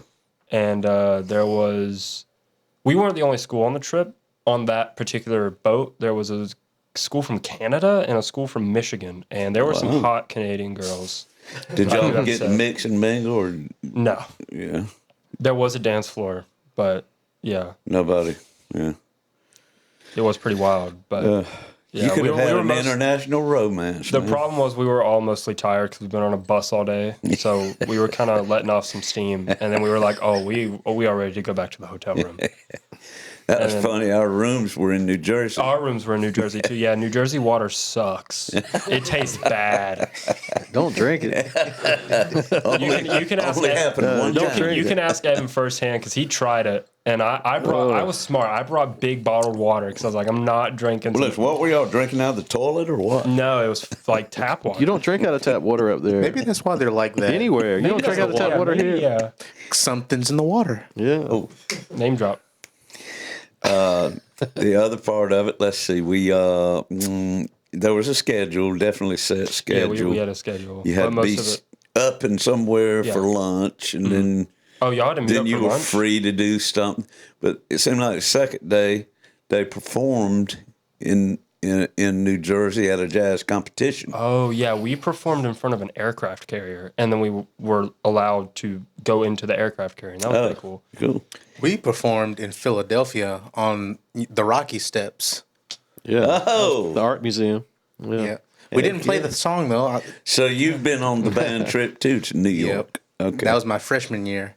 And we weren't the only school on the trip. On that particular boat, there was a school from Canada and a school from Michigan, and there were some hot Canadian girls. Did I y'all think get to that's mix and mingle or... No, Yeah. there was a dance floor, but yeah, Nobody. Yeah. it was pretty wild. But You could have had an most- international romance. The man. problem was we were all mostly tired because we've been on a bus all day, so we were kind of letting off some steam, and then we were like, "Oh, we are ready to go back to the hotel room." That was and- funny. Our rooms were in New Jersey. Our rooms were in New Jersey too. Yeah, New Jersey water sucks. It tastes bad. Don't drink it. You can ask Only Evan, happened one time. you can ask Evan firsthand because he tried it, and I was smart. I brought big bottled water because I was like, I'm not drinking. Well, look, what were y'all drinking out of the toilet or what? No, it was like tap water. You don't drink out of tap water up there. Maybe that's why they're like that. Anywhere. You don't drink out of tap water here. Yeah, Something's in the water. Yeah. Oh, name drop. the other part of it, let's see. We there was a schedule, definitely set Yeah, schedule. we had a schedule. You But had to most be of it. up and somewhere Yeah. for lunch, and then Oh, y'all had to meet then up you for were lunch. free to do something. But it seemed like the second day they performed in New Jersey at a jazz competition. Oh yeah, we performed in front of an aircraft carrier, and then we were allowed to go into the aircraft carrier. And that was pretty cool. Cool. We performed in Philadelphia on the Rocky Steps. Yeah. Oh, The art museum. Yeah. We didn't play the song, though. so you've been on the band trip too to New Yep. York? Okay. That was my freshman year.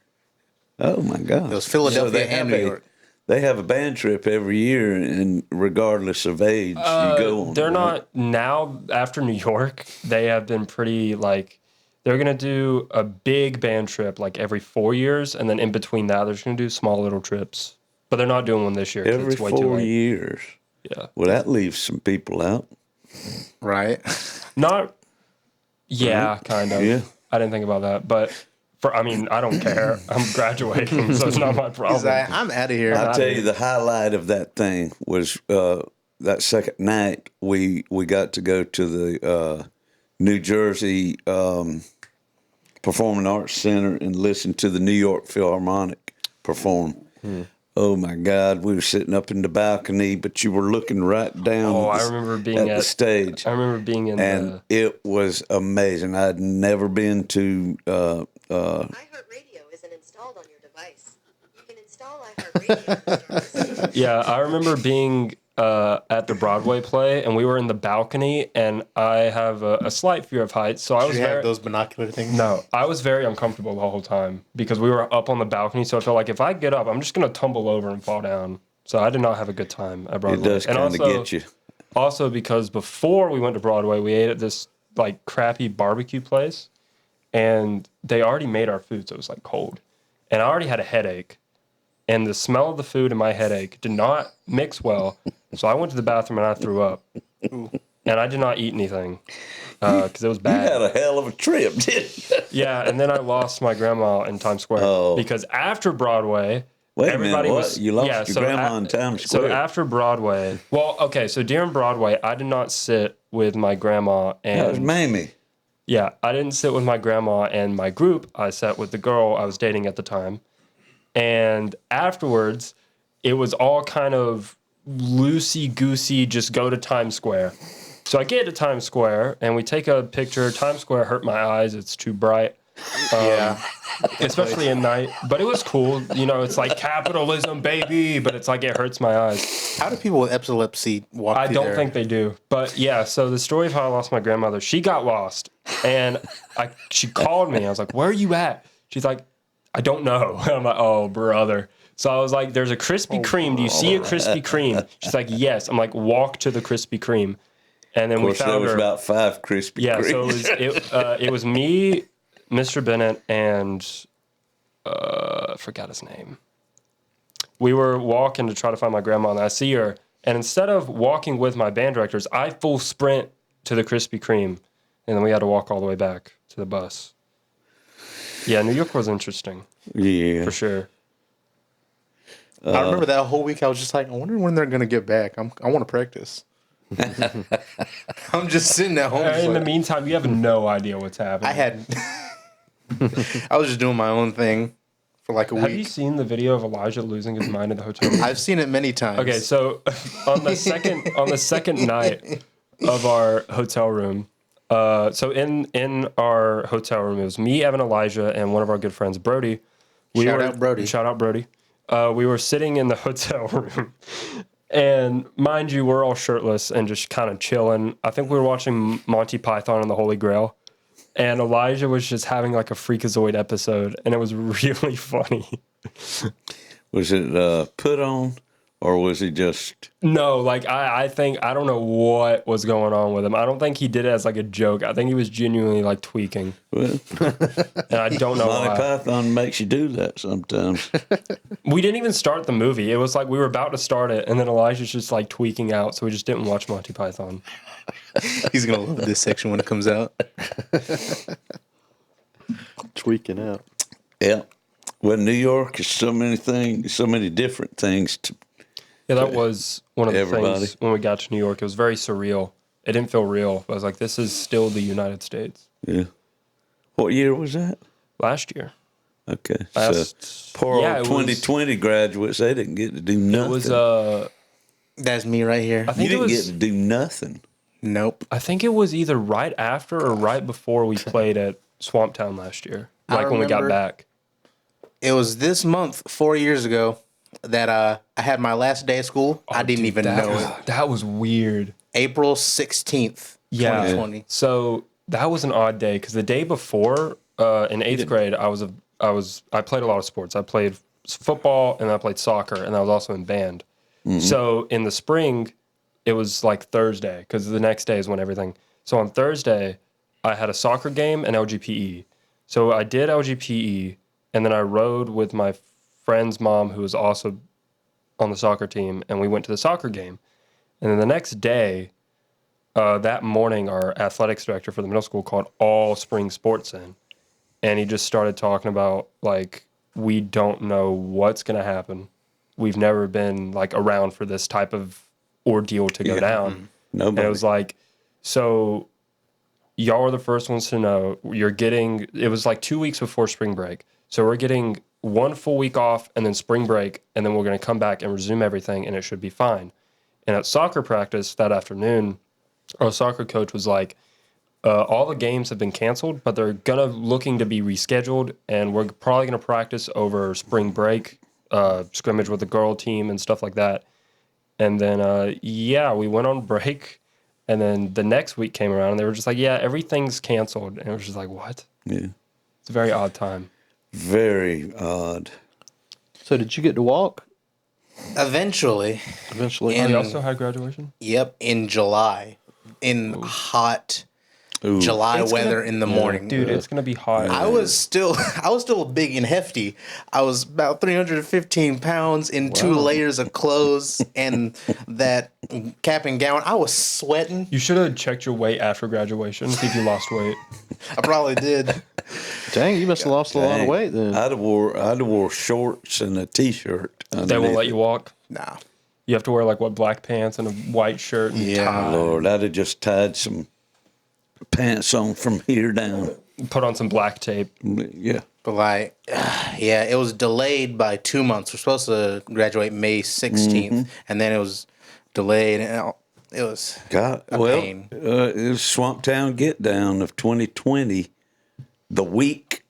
Oh my God. It was Philadelphia they and have New York. They have a band trip every year, and regardless of age, you go on. They're right? not now after New York. They have been pretty like they're gonna do a big band trip like every 4 years, and then in between that, they're just gonna do small little trips. But they're not doing one this year. 'Cause every it's way too 4 late. years. Yeah, Well, that leaves some people out. Right? not. Yeah, kind of. Yeah. I didn't think about that, but I don't care. I'm graduating, so it's not my He's problem. like, I'm out of here. I'll tell you, the highlight of that thing was that second night we got to go to the New Jersey Performing Arts Center and listened to the New York Philharmonic perform. Oh my God, we were sitting up in the balcony, but you were looking right down I remember being at the stage. I remember being in And it was amazing. I'd never been to iHeartRadio isn't installed on your device. You can install iHeartRadio. Yeah, I remember being at the Broadway play, and we were in the balcony, and I have a slight fear of heights, so I was Did you have those binocular things? No, I was very uncomfortable the whole time because we were up on the balcony, so I felt like if I get up, I'm just going to tumble over and fall down. So I did not have a good time at Broadway. It does kind of get you. Also, because before we went to Broadway, we ate at this like crappy barbecue place, and they already made our food, so it was like cold. And I already had a headache, and the smell of the food and my headache did not mix well. So I went to the bathroom and I threw up. And I did not eat anything because it was bad. You had a hell of a trip, didn't you? Yeah, and then I lost my grandma in Times Square because after Broadway, Wait a everybody minute, what? was You lost your grandma in Times Square? So after Broadway, well, okay, so during Broadway, I did not sit with my grandma and That was Mamie. yeah, I didn't sit with my grandma and my group. I sat with the girl I was dating at the time, and afterwards, it was all kind of loosey goosey. Just go to Times Square. So I get to Times Square and we take a picture. Times Square hurt my eyes. It's too bright. Especially at night. But it was cool. You know, it's like capitalism, baby. But it's like it hurts my eyes. How do people with epilepsy walk I through don't there? think they do. But yeah, so the story of how I lost my grandmother, she got lost. And she called me. I was like, where are you at? She's like, I don't know. I'm like, oh, brother. So I was like, there's a Krispy Kreme. Do you see a Krispy Kreme? She's like, yes. I'm like, walk to the Krispy Kreme. And then Of course, we found there was her. about 5 Krispy Yeah, Kremes. so it was me, Mr. Bennett, and I forgot his name. We were walking to try to find my grandma, and I see her. And instead of walking with my band directors, I full sprint to the Krispy Kreme, and then we had to walk all the way back to the bus. Yeah, New York was interesting Yeah. for sure. I remember that whole week. I was just like, I wonder when they're gonna get back. I want to practice. I'm just sitting at home. just In the like- meantime, you have no idea what's happening. I was just doing my own thing for like a Have you week. seen the video of Elijah losing his mind at the hotel room? I've seen it many times. Okay, so on the second night of our hotel room, so in our hotel room, it was me, Evan, Elijah, and one of our good friends, Brody. Shout out Brody. Shout out Brody. We were sitting in the hotel room, and mind you, we're all shirtless and just kind of chilling. I think we were watching Monty Python and the Holy Grail, and Elijah was just having like a freakazoid episode, and it was really funny. Was it put on, or was he just... No, like I think I don't know what was going on with him. I don't think he did it as like a joke. I think he was genuinely like tweaking, Well, and I don't know Monty why. Python makes you do that sometimes. We didn't even start the movie. It was like we were about to start it, and then Elijah's just like tweaking out, so we just didn't watch Monty Python. He's gonna love this section when it comes out. Tweaking out. Yeah. Well, New York is so many things, so many different things. Yeah, that was one of the Everybody. things when we got to New York. It was very surreal. It didn't feel real. I was like, this is still the United States. Yeah. What year was that? Last year. Okay. Last- So poor yeah, old it was- 2020 graduates, they didn't get to do nothing. It was That's me right here. I you think it didn't was get to do nothing. Nope. I think it was either right after or right before we played at Swamp Town last year. I Like when we got remember- back. It was this month, 4 years ago, that I had my last day of school. I didn't even know it. That was weird. April 16th, Yeah. 2020. So that was an odd day because the day before, in eighth grade, I played a lot of sports. I played football and I played soccer, and I was also in band. So in the spring, it was like Thursday because the next day is when everything. So on Thursday, I had a soccer game and LGPE. So I did LGPE, and then I rode with my friend's mom, who was also on the soccer team, and we went to the soccer game. And then the next day, that morning, our athletics director for the middle school called all spring sports in, and he just started talking about, like, we don't know what's going to happen. We've never been, like, around for this type of ordeal to go down. Nobody. And it was like, so, y'all are the first ones to know. It was like 2 weeks before spring break. So we're getting 1 full week off and then spring break, and then we're going to come back and resume everything, and it should be fine. And at soccer practice that afternoon, our soccer coach was like, all the games have been canceled, but they're looking to be rescheduled, and we're probably going to practice over spring break, scrimmage with the girl team and stuff like that. And then, we went on break, and then the next week came around, and they were just like, yeah, everything's canceled. And it was just like, what? Yeah. It's a very odd time. Very odd. So did you get to walk Eventually. eventually? And- You also had graduation? Yep, in July, in hot Ooh. July It's weather gonna- in the morning. Dude, it's going to be hot. I was still big and hefty. I was about 315 pounds in 2 layers of clothes and that cap and gown. I was sweating. You should have checked your weight after graduation, see if you lost weight. I probably did. Dang, you must have lost a lot of Dang. weight then. I'd have wore shorts and a t-shirt. They won't let you walk. Nah. You have to wear black pants and a white shirt and Yeah. tie. Lord, I'd have just tied some pants on from here down. Put on some black tape. Yeah. But it was delayed by 2 months. We're supposed to graduate May 16th, and then it was delayed, and it was God, a well, pain. it was Swamp Town Get Down of 2020. The week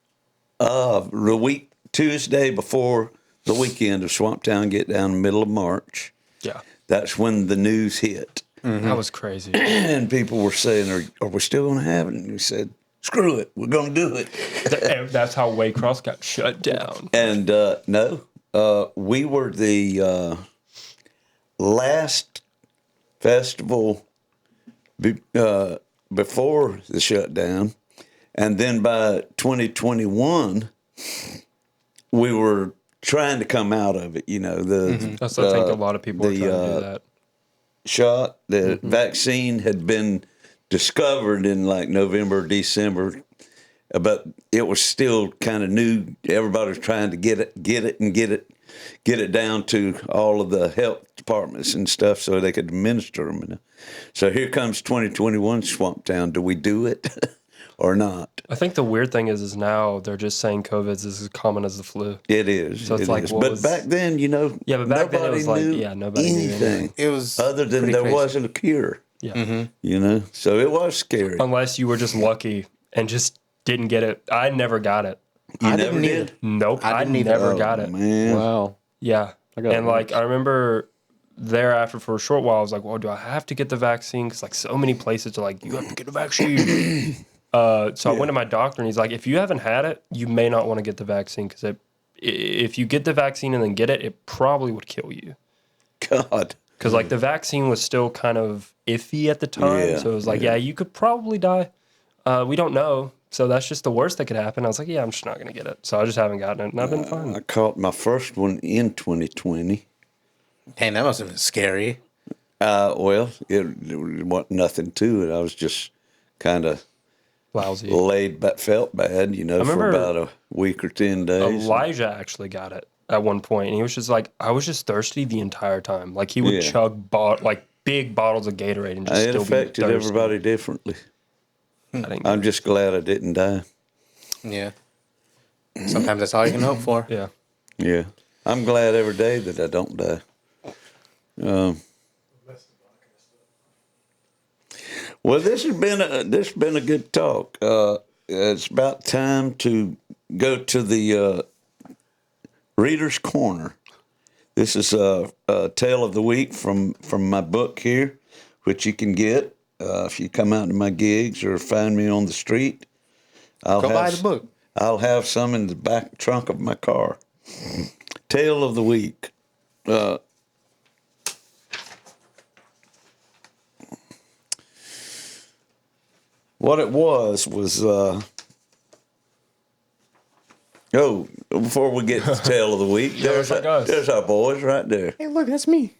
Tuesday before the weekend of Swamp Town Get Down, middle of March. Yeah. That's when the news hit. That was crazy. And people were saying, are we still going to have it? And we said, screw it. We're going to do it. That's how Waycross got shut down. And no, we were the last festival before the shutdown. And then by 2021, we were trying to come out of it. You know, I think a lot of people are trying to do that. Shot, the vaccine had been discovered in like November, December, but it was still kind of new. Everybody was trying to get it down to all of the health departments and stuff so they could administer them. So here comes 2021 Swamp Town. Do we do it or not? I think the weird thing is now they're just saying COVID's as common as the flu. It is. So it's like, what but was- back then, Yeah, but back then it was like, knew nobody knew anything anything. It was other than pretty there crazy. wasn't a cure. Yeah. You know, so it was scary. Unless you were just lucky and just didn't get it. I never got it. You I never didn't either. did. Nope. I didn't either. never Oh, got it. man. Wow. Yeah. I got And it. I remember thereafter for a short while, I was like, well, do I have to get the vaccine? Because so many places are like, you have to get the vaccine. So I went to my doctor and he's like, if you haven't had it, you may not want to get the vaccine because if you get the vaccine and then get it, it probably would kill you. God. Because the vaccine was still kind of iffy at the time. Yeah, So it was like, yeah, you could probably die. We don't know. So that's just the worst that could happen. I was like, yeah, I'm just not going to get it. So I just haven't gotten it. And I've been fine. I caught my first one in 2020. Dang, that must have been scary. Well, it wasn't nothing to it. I was just kind of Lousy. felt bad, for remember about a week or 10 days. Elijah actually got it at one point, and he was just like, I was just thirsty the entire time. Like he would Yeah. chug big bottles of Gatorade and just It still affected be thirsty. everybody differently. I think, I'm just glad I didn't die. Yeah. Sometimes that's all you can hope for. yeah. Yeah. I'm glad every day that I don't die. Well, this has been a good talk. It's about time to go to the Reader's Corner. This is a tale of the week from my book here, which you can get if you come out to my gigs or find me on the street. Go buy the book. I'll have some in the back trunk of my car. Tale of the week. What it was before we get to the tale of the week, looks like us. there's our boys right there. Hey, look, that's me.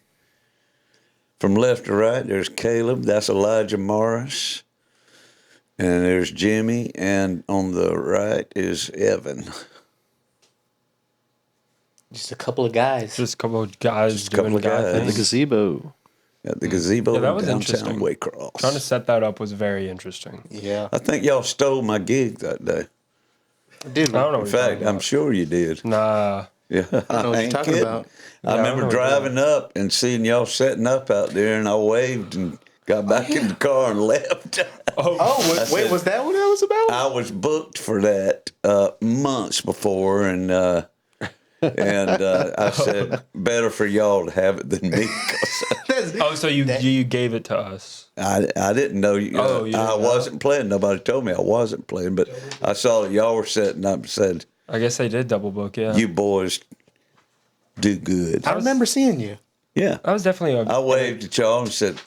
From left to right, there's Caleb, that's Elijah Morris, and there's Jimmy, and on the right is Evan. Just a couple of guys. Just a couple of guys a couple doing of guy guys. At the things. gazebo. at the gazebo Yeah, that in was downtown interesting. Waycross. Trying to set that up was very interesting. Yeah. I think y'all stole my gig that day. Dude, I don't know In what you're talking fact, I'm about. sure you did. Nah. Yeah, I don't know what I you're ain't talking kidding. about. I I don't know remember what you're driving up and seeing y'all setting up out there, and I waved and got back in the car and left. Oh, wait, was that what that was about? I was booked for that months before, and I said, better for y'all to have it than me. 'Cause Oh, so you gave it to us. I didn't know you. Oh, you didn't I know? wasn't playing. Nobody told me I wasn't playing, but I saw that y'all were setting up and said, I guess they did double book, yeah. "You boys do good." I remember seeing you. Yeah, That was definitely I waved at y'all and said,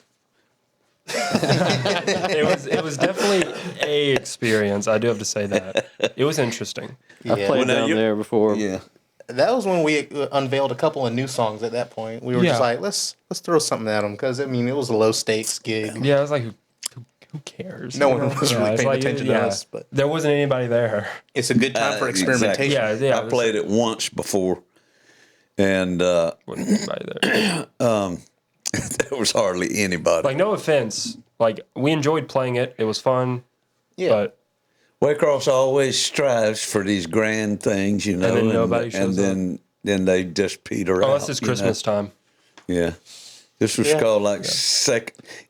it was definitely a experience. I do have to say that. It was interesting. I Yeah. played Well, now down you- there before. "Yeah." That was when we unveiled a couple of new songs. At that point, we were just Yeah. like, let's throw something at them because I mean it was a low stakes gig. Yeah, I was like, who cares? No You one know? was Yeah, really it's paying attention to us, but there wasn't anybody there. it's a good time for experimentation. Exactly. Yeah, I played it once before, and Wasn't anybody there. there was hardly anybody. Like, no offense. Like, we enjoyed playing it. It was fun. Yeah. But Waycross always strives for these grand things, you know, then nobody shows and then they just peter out. unless it's you know. Christmas time. Yeah. This was Yeah. called like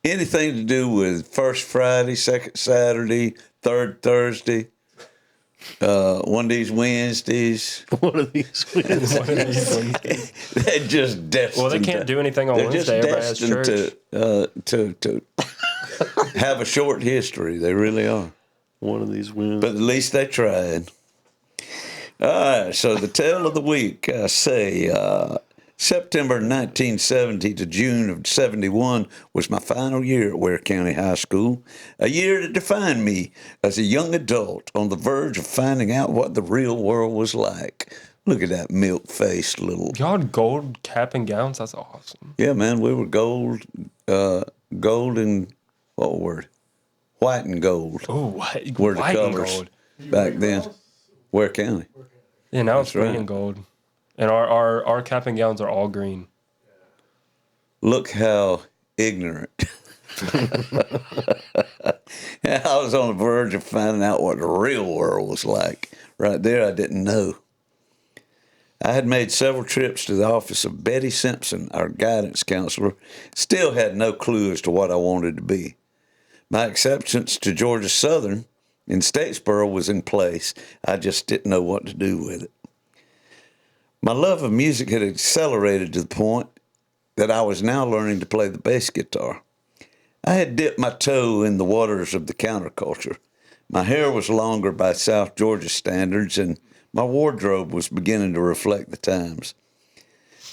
anything to do with first Friday, second Saturday, third Thursday, one of these Wednesdays. One of these wins. They're just destined. Well, they can't do anything on They're Wednesday. just Everybody has destined church. to have a short history. They really are. One of these wins. But at least they tried. All right, so the tale of the week, I say, September 1970 to June of 71 was my final year at Ware County High School, a year that defined me as a young adult on the verge of finding out what the real world was like. Look at that milk-faced little... Y'all had gold cap and gowns? That's awesome. Yeah, man, we were gold and, what word? White and gold Oh, white, were the white and colors gold. back then. Ware County. Yeah, now it's green right. and gold. And our cap and gowns are all green. Look how ignorant. I was on the verge of finding out what the real world was like. Right there, I didn't know. I had made several trips to the office of Betty Simpson, our guidance counselor, still had no clue as to what I wanted to be. My acceptance to Georgia Southern in Statesboro was in place. I just didn't know what to do with it. My love of music had accelerated to the point that I was now learning to play the bass guitar. I had dipped my toe in the waters of the counterculture. My hair was longer by South Georgia standards, and my wardrobe was beginning to reflect the times.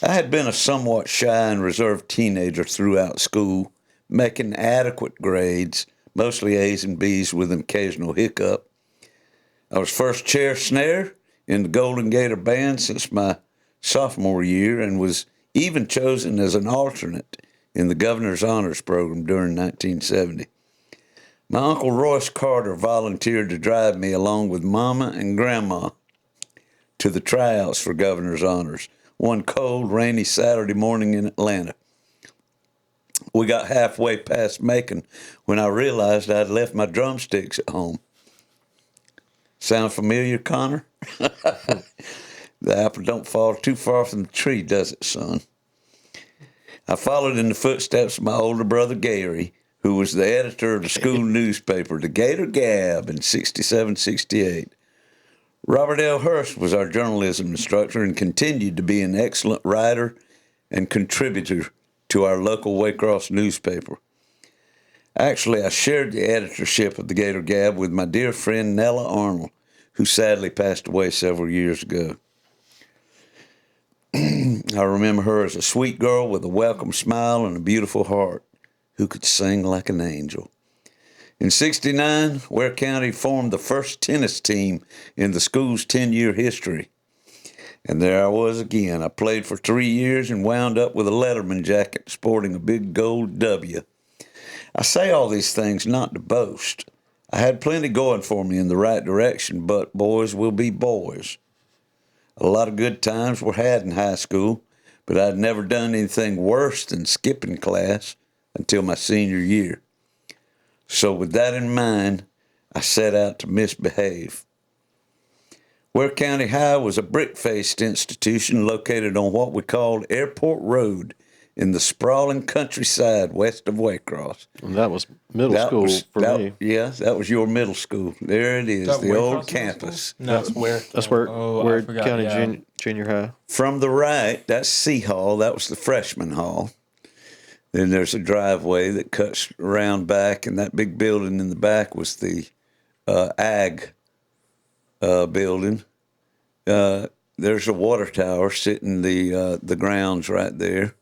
I had been a somewhat shy and reserved teenager throughout school, making adequate grades, mostly A's and B's with an occasional hiccup. I was first chair snare in the Golden Gator Band since my sophomore year and was even chosen as an alternate in the Governor's Honors Program during 1970. My Uncle Royce Carter volunteered to drive me along with Mama and Grandma to the tryouts for Governor's Honors one cold, rainy Saturday morning in Atlanta. We got halfway past Macon when I realized I'd left my drumsticks at home. Sound familiar, Connor? The apple don't fall too far from the tree, does it, son? I followed in the footsteps of my older brother, Gary, who was the editor of the school newspaper, the Gator Gab, in 67, 68. Robert L. Hurst was our journalism instructor and continued to be an excellent writer and contributor to our local Waycross newspaper. Actually, I shared the editorship of the Gator Gab with my dear friend Nella Arnold, who sadly passed away several years ago. I remember her as a sweet girl with a welcome smile and a beautiful heart who could sing like an angel. In 69, Ware County formed the first tennis team in the school's 10-year history. And there I was again. I played for 3 years and wound up with a Letterman jacket sporting a big gold W. I say all these things not to boast. I had plenty going for me in the right direction, but boys will be boys. A lot of good times were had in high school, but I'd never done anything worse than skipping class until my senior year. So with that in mind, I set out to misbehave. Ware County High was a brick-faced institution located on what we called Airport Road in the sprawling countryside west of Waycross. And that was middle school for me. Yeah, that was your middle school. There it is, that the Waycross old Middle campus. No, that's where. That's where Oh, I Ware forgot, County yeah. Junior High. From the right, that's C Hall. That was the freshman hall. Then there's a driveway that cuts around back, and that big building in the back was the ag building. There's a water tower sitting the grounds right there.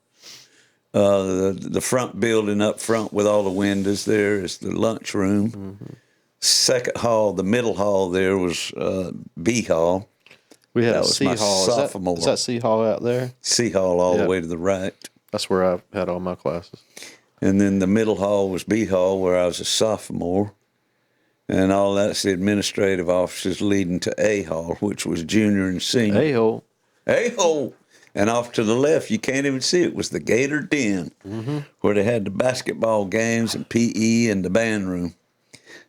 The front building up front with all the windows there is the lunchroom. Mm-hmm. Second hall, the middle hall there was B Hall. We had That a was C my Hall. sophomore. Is that C Hall out there? C Hall all Yep. the way to the right. That's where I had all my classes. And then the middle hall was B Hall, where I was a sophomore. And all that's the administrative offices leading to A Hall, which was junior and senior. A-hole. A-hole. And off to the left, you can't even see it, was the Gator Den, where they had the basketball games and PE and the band room.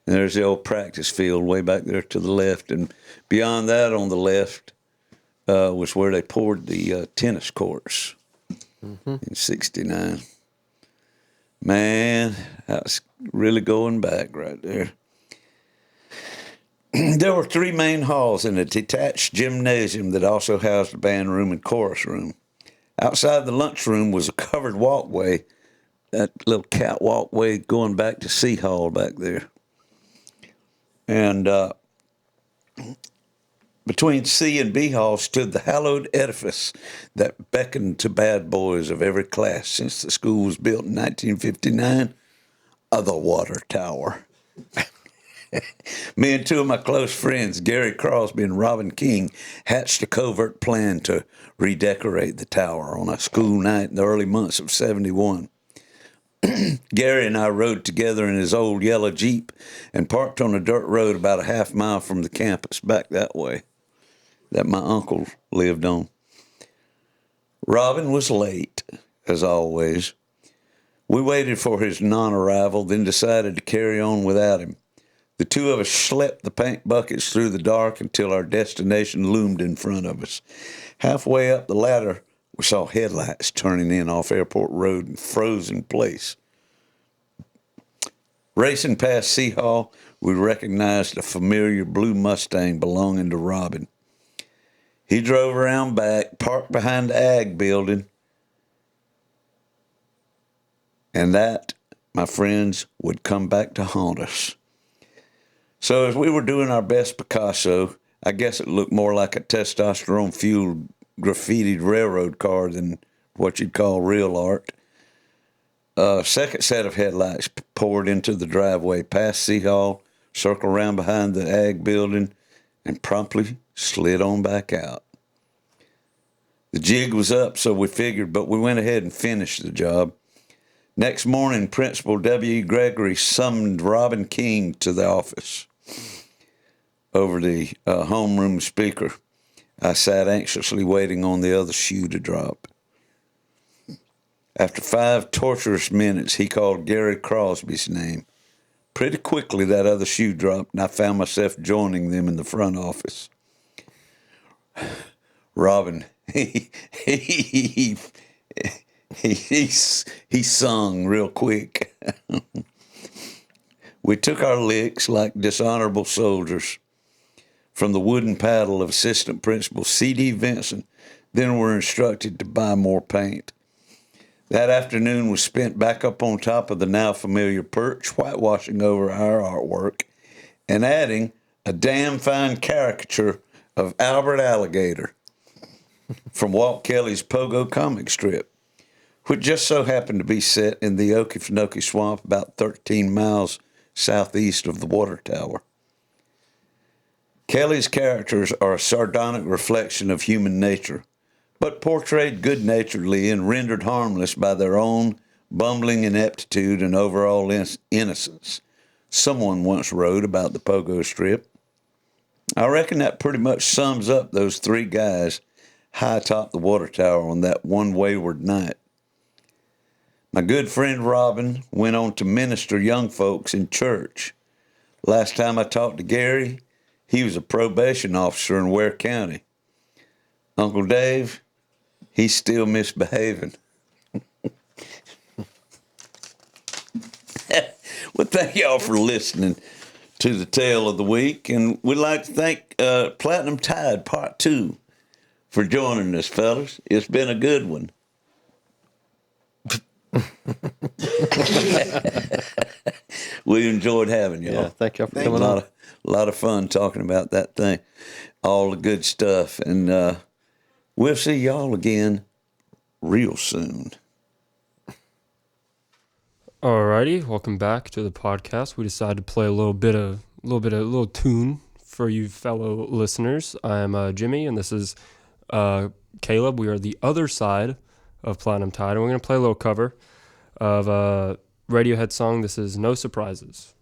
And there's the old practice field way back there to the left. And beyond that on the left was where they poured the tennis courts in 69. Man, that's really going back right there. There were 3 main halls and a detached gymnasium that also housed the band room and chorus room. Outside the lunchroom was a covered walkway, that little catwalk way going back to C Hall back there. And between C and B Hall stood the hallowed edifice that beckoned to bad boys of every class since the school was built in 1959, the water tower. Me and 2 of my close friends, Gary Crosby and Robin King, hatched a covert plan to redecorate the tower on a school night in the early months of 71. Gary and I rode together in his old yellow Jeep and parked on a dirt road about a half mile from the campus back that way that my uncle lived on. Robin was late, as always. We waited for his non-arrival, then decided to carry on without him. The 2 of us schlepped the paint buckets through the dark until our destination loomed in front of us. Halfway up the ladder, we saw headlights turning in off Airport Road and froze in place. Racing past C Hall, we recognized a familiar blue Mustang belonging to Robin. He drove around back, parked behind the ag building, and that, my friends, would come back to haunt us. So as we were doing our best Picasso, I guess it looked more like a testosterone-fueled graffitied railroad car than what you'd call real art. A second set of headlights poured into the driveway past C Hall, circled around behind the ag building, and promptly slid on back out. The jig was up, so we figured, but we went ahead and finished the job. Next morning, Principal W. Gregory summoned Robin King to the office. Over the homeroom speaker, I sat anxiously waiting on the other shoe to drop. After 5 torturous minutes, he called Gary Crosby's name. Pretty quickly, that other shoe dropped, and I found myself joining them in the front office. Robin, he sung real quick. We took our licks like dishonorable soldiers from the wooden paddle of Assistant Principal C.D. Vinson, then were instructed to buy more paint. That afternoon was spent back up on top of the now familiar perch, whitewashing over our artwork and adding a damn fine caricature of Albert Alligator from Walt Kelly's Pogo comic strip, which just so happened to be set in the Okefenokee Swamp about 13 miles southeast of the water tower. Kelly's characters are a sardonic reflection of human nature, but portrayed good-naturedly and rendered harmless by their own bumbling ineptitude and overall innocence. Someone once wrote about the Pogo strip. I reckon that pretty much sums up those 3 guys high atop the water tower on that one wayward night. My good friend Robin went on to minister young folks in church. Last time I talked to Gary, he was a probation officer in Ware County. Uncle Dave, he's still misbehaving. Well, thank y'all for listening to the tale of the week, and we'd like to thank Platinum Tide Part 2 for joining us, fellas. It's been a good one. We enjoyed having y'all. Yeah, thank y'all for Thank coming you. on. A lot of fun talking about that thing, all the good stuff, and we'll see y'all again real soon. Alrighty, welcome back to the podcast. We decided to play a little tune for you fellow listeners. I'm Jimmy, and this is Caleb. We are the other side of Platinum Tide, and we're going to play a little cover of a Radiohead song. This is No Surprises.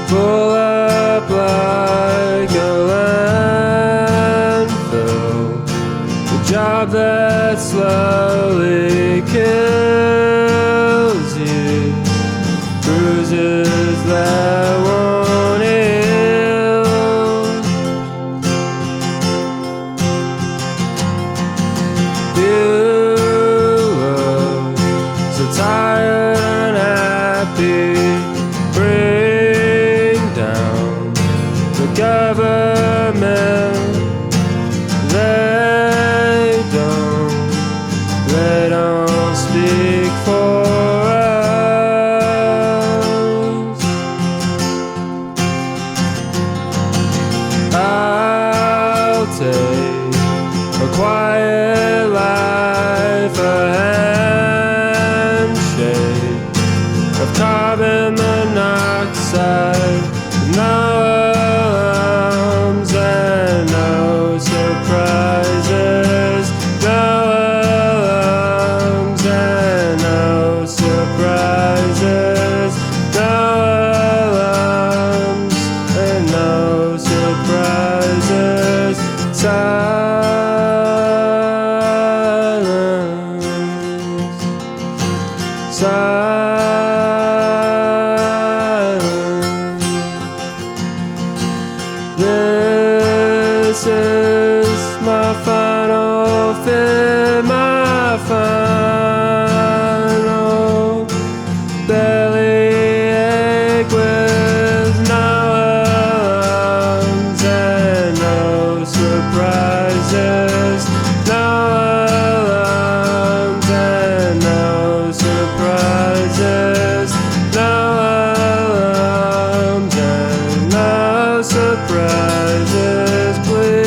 Full up like a landfill, the job that slowly kills you, bruises that won't heal. You look so tired and happy. Government, they don't speak for us. I'll take a quiet life, a handshake of carbon monoxide, no alarms and no surprises, no alarms and no surprises, no alarms and no surprises. This is my final fear, my final bellyache with no alarms and no surprises, no alarms and no surprises, no alarms and no surprises, please.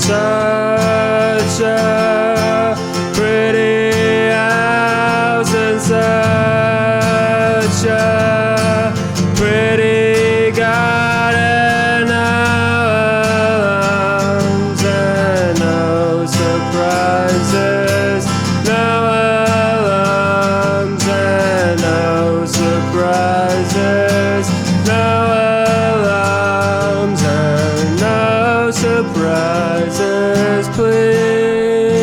Such a pretty house and such a pretty garden, no alarms and no surprises, no alarms and no surprises, no alarms and no surprises, please.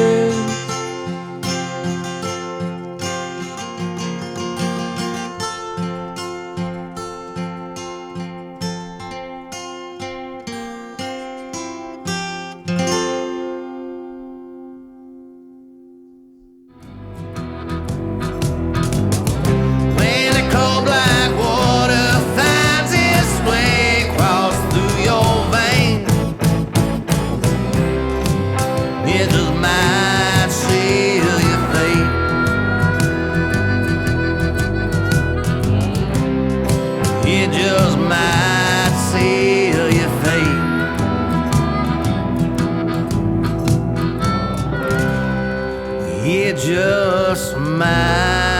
just might seal your fate. It just might.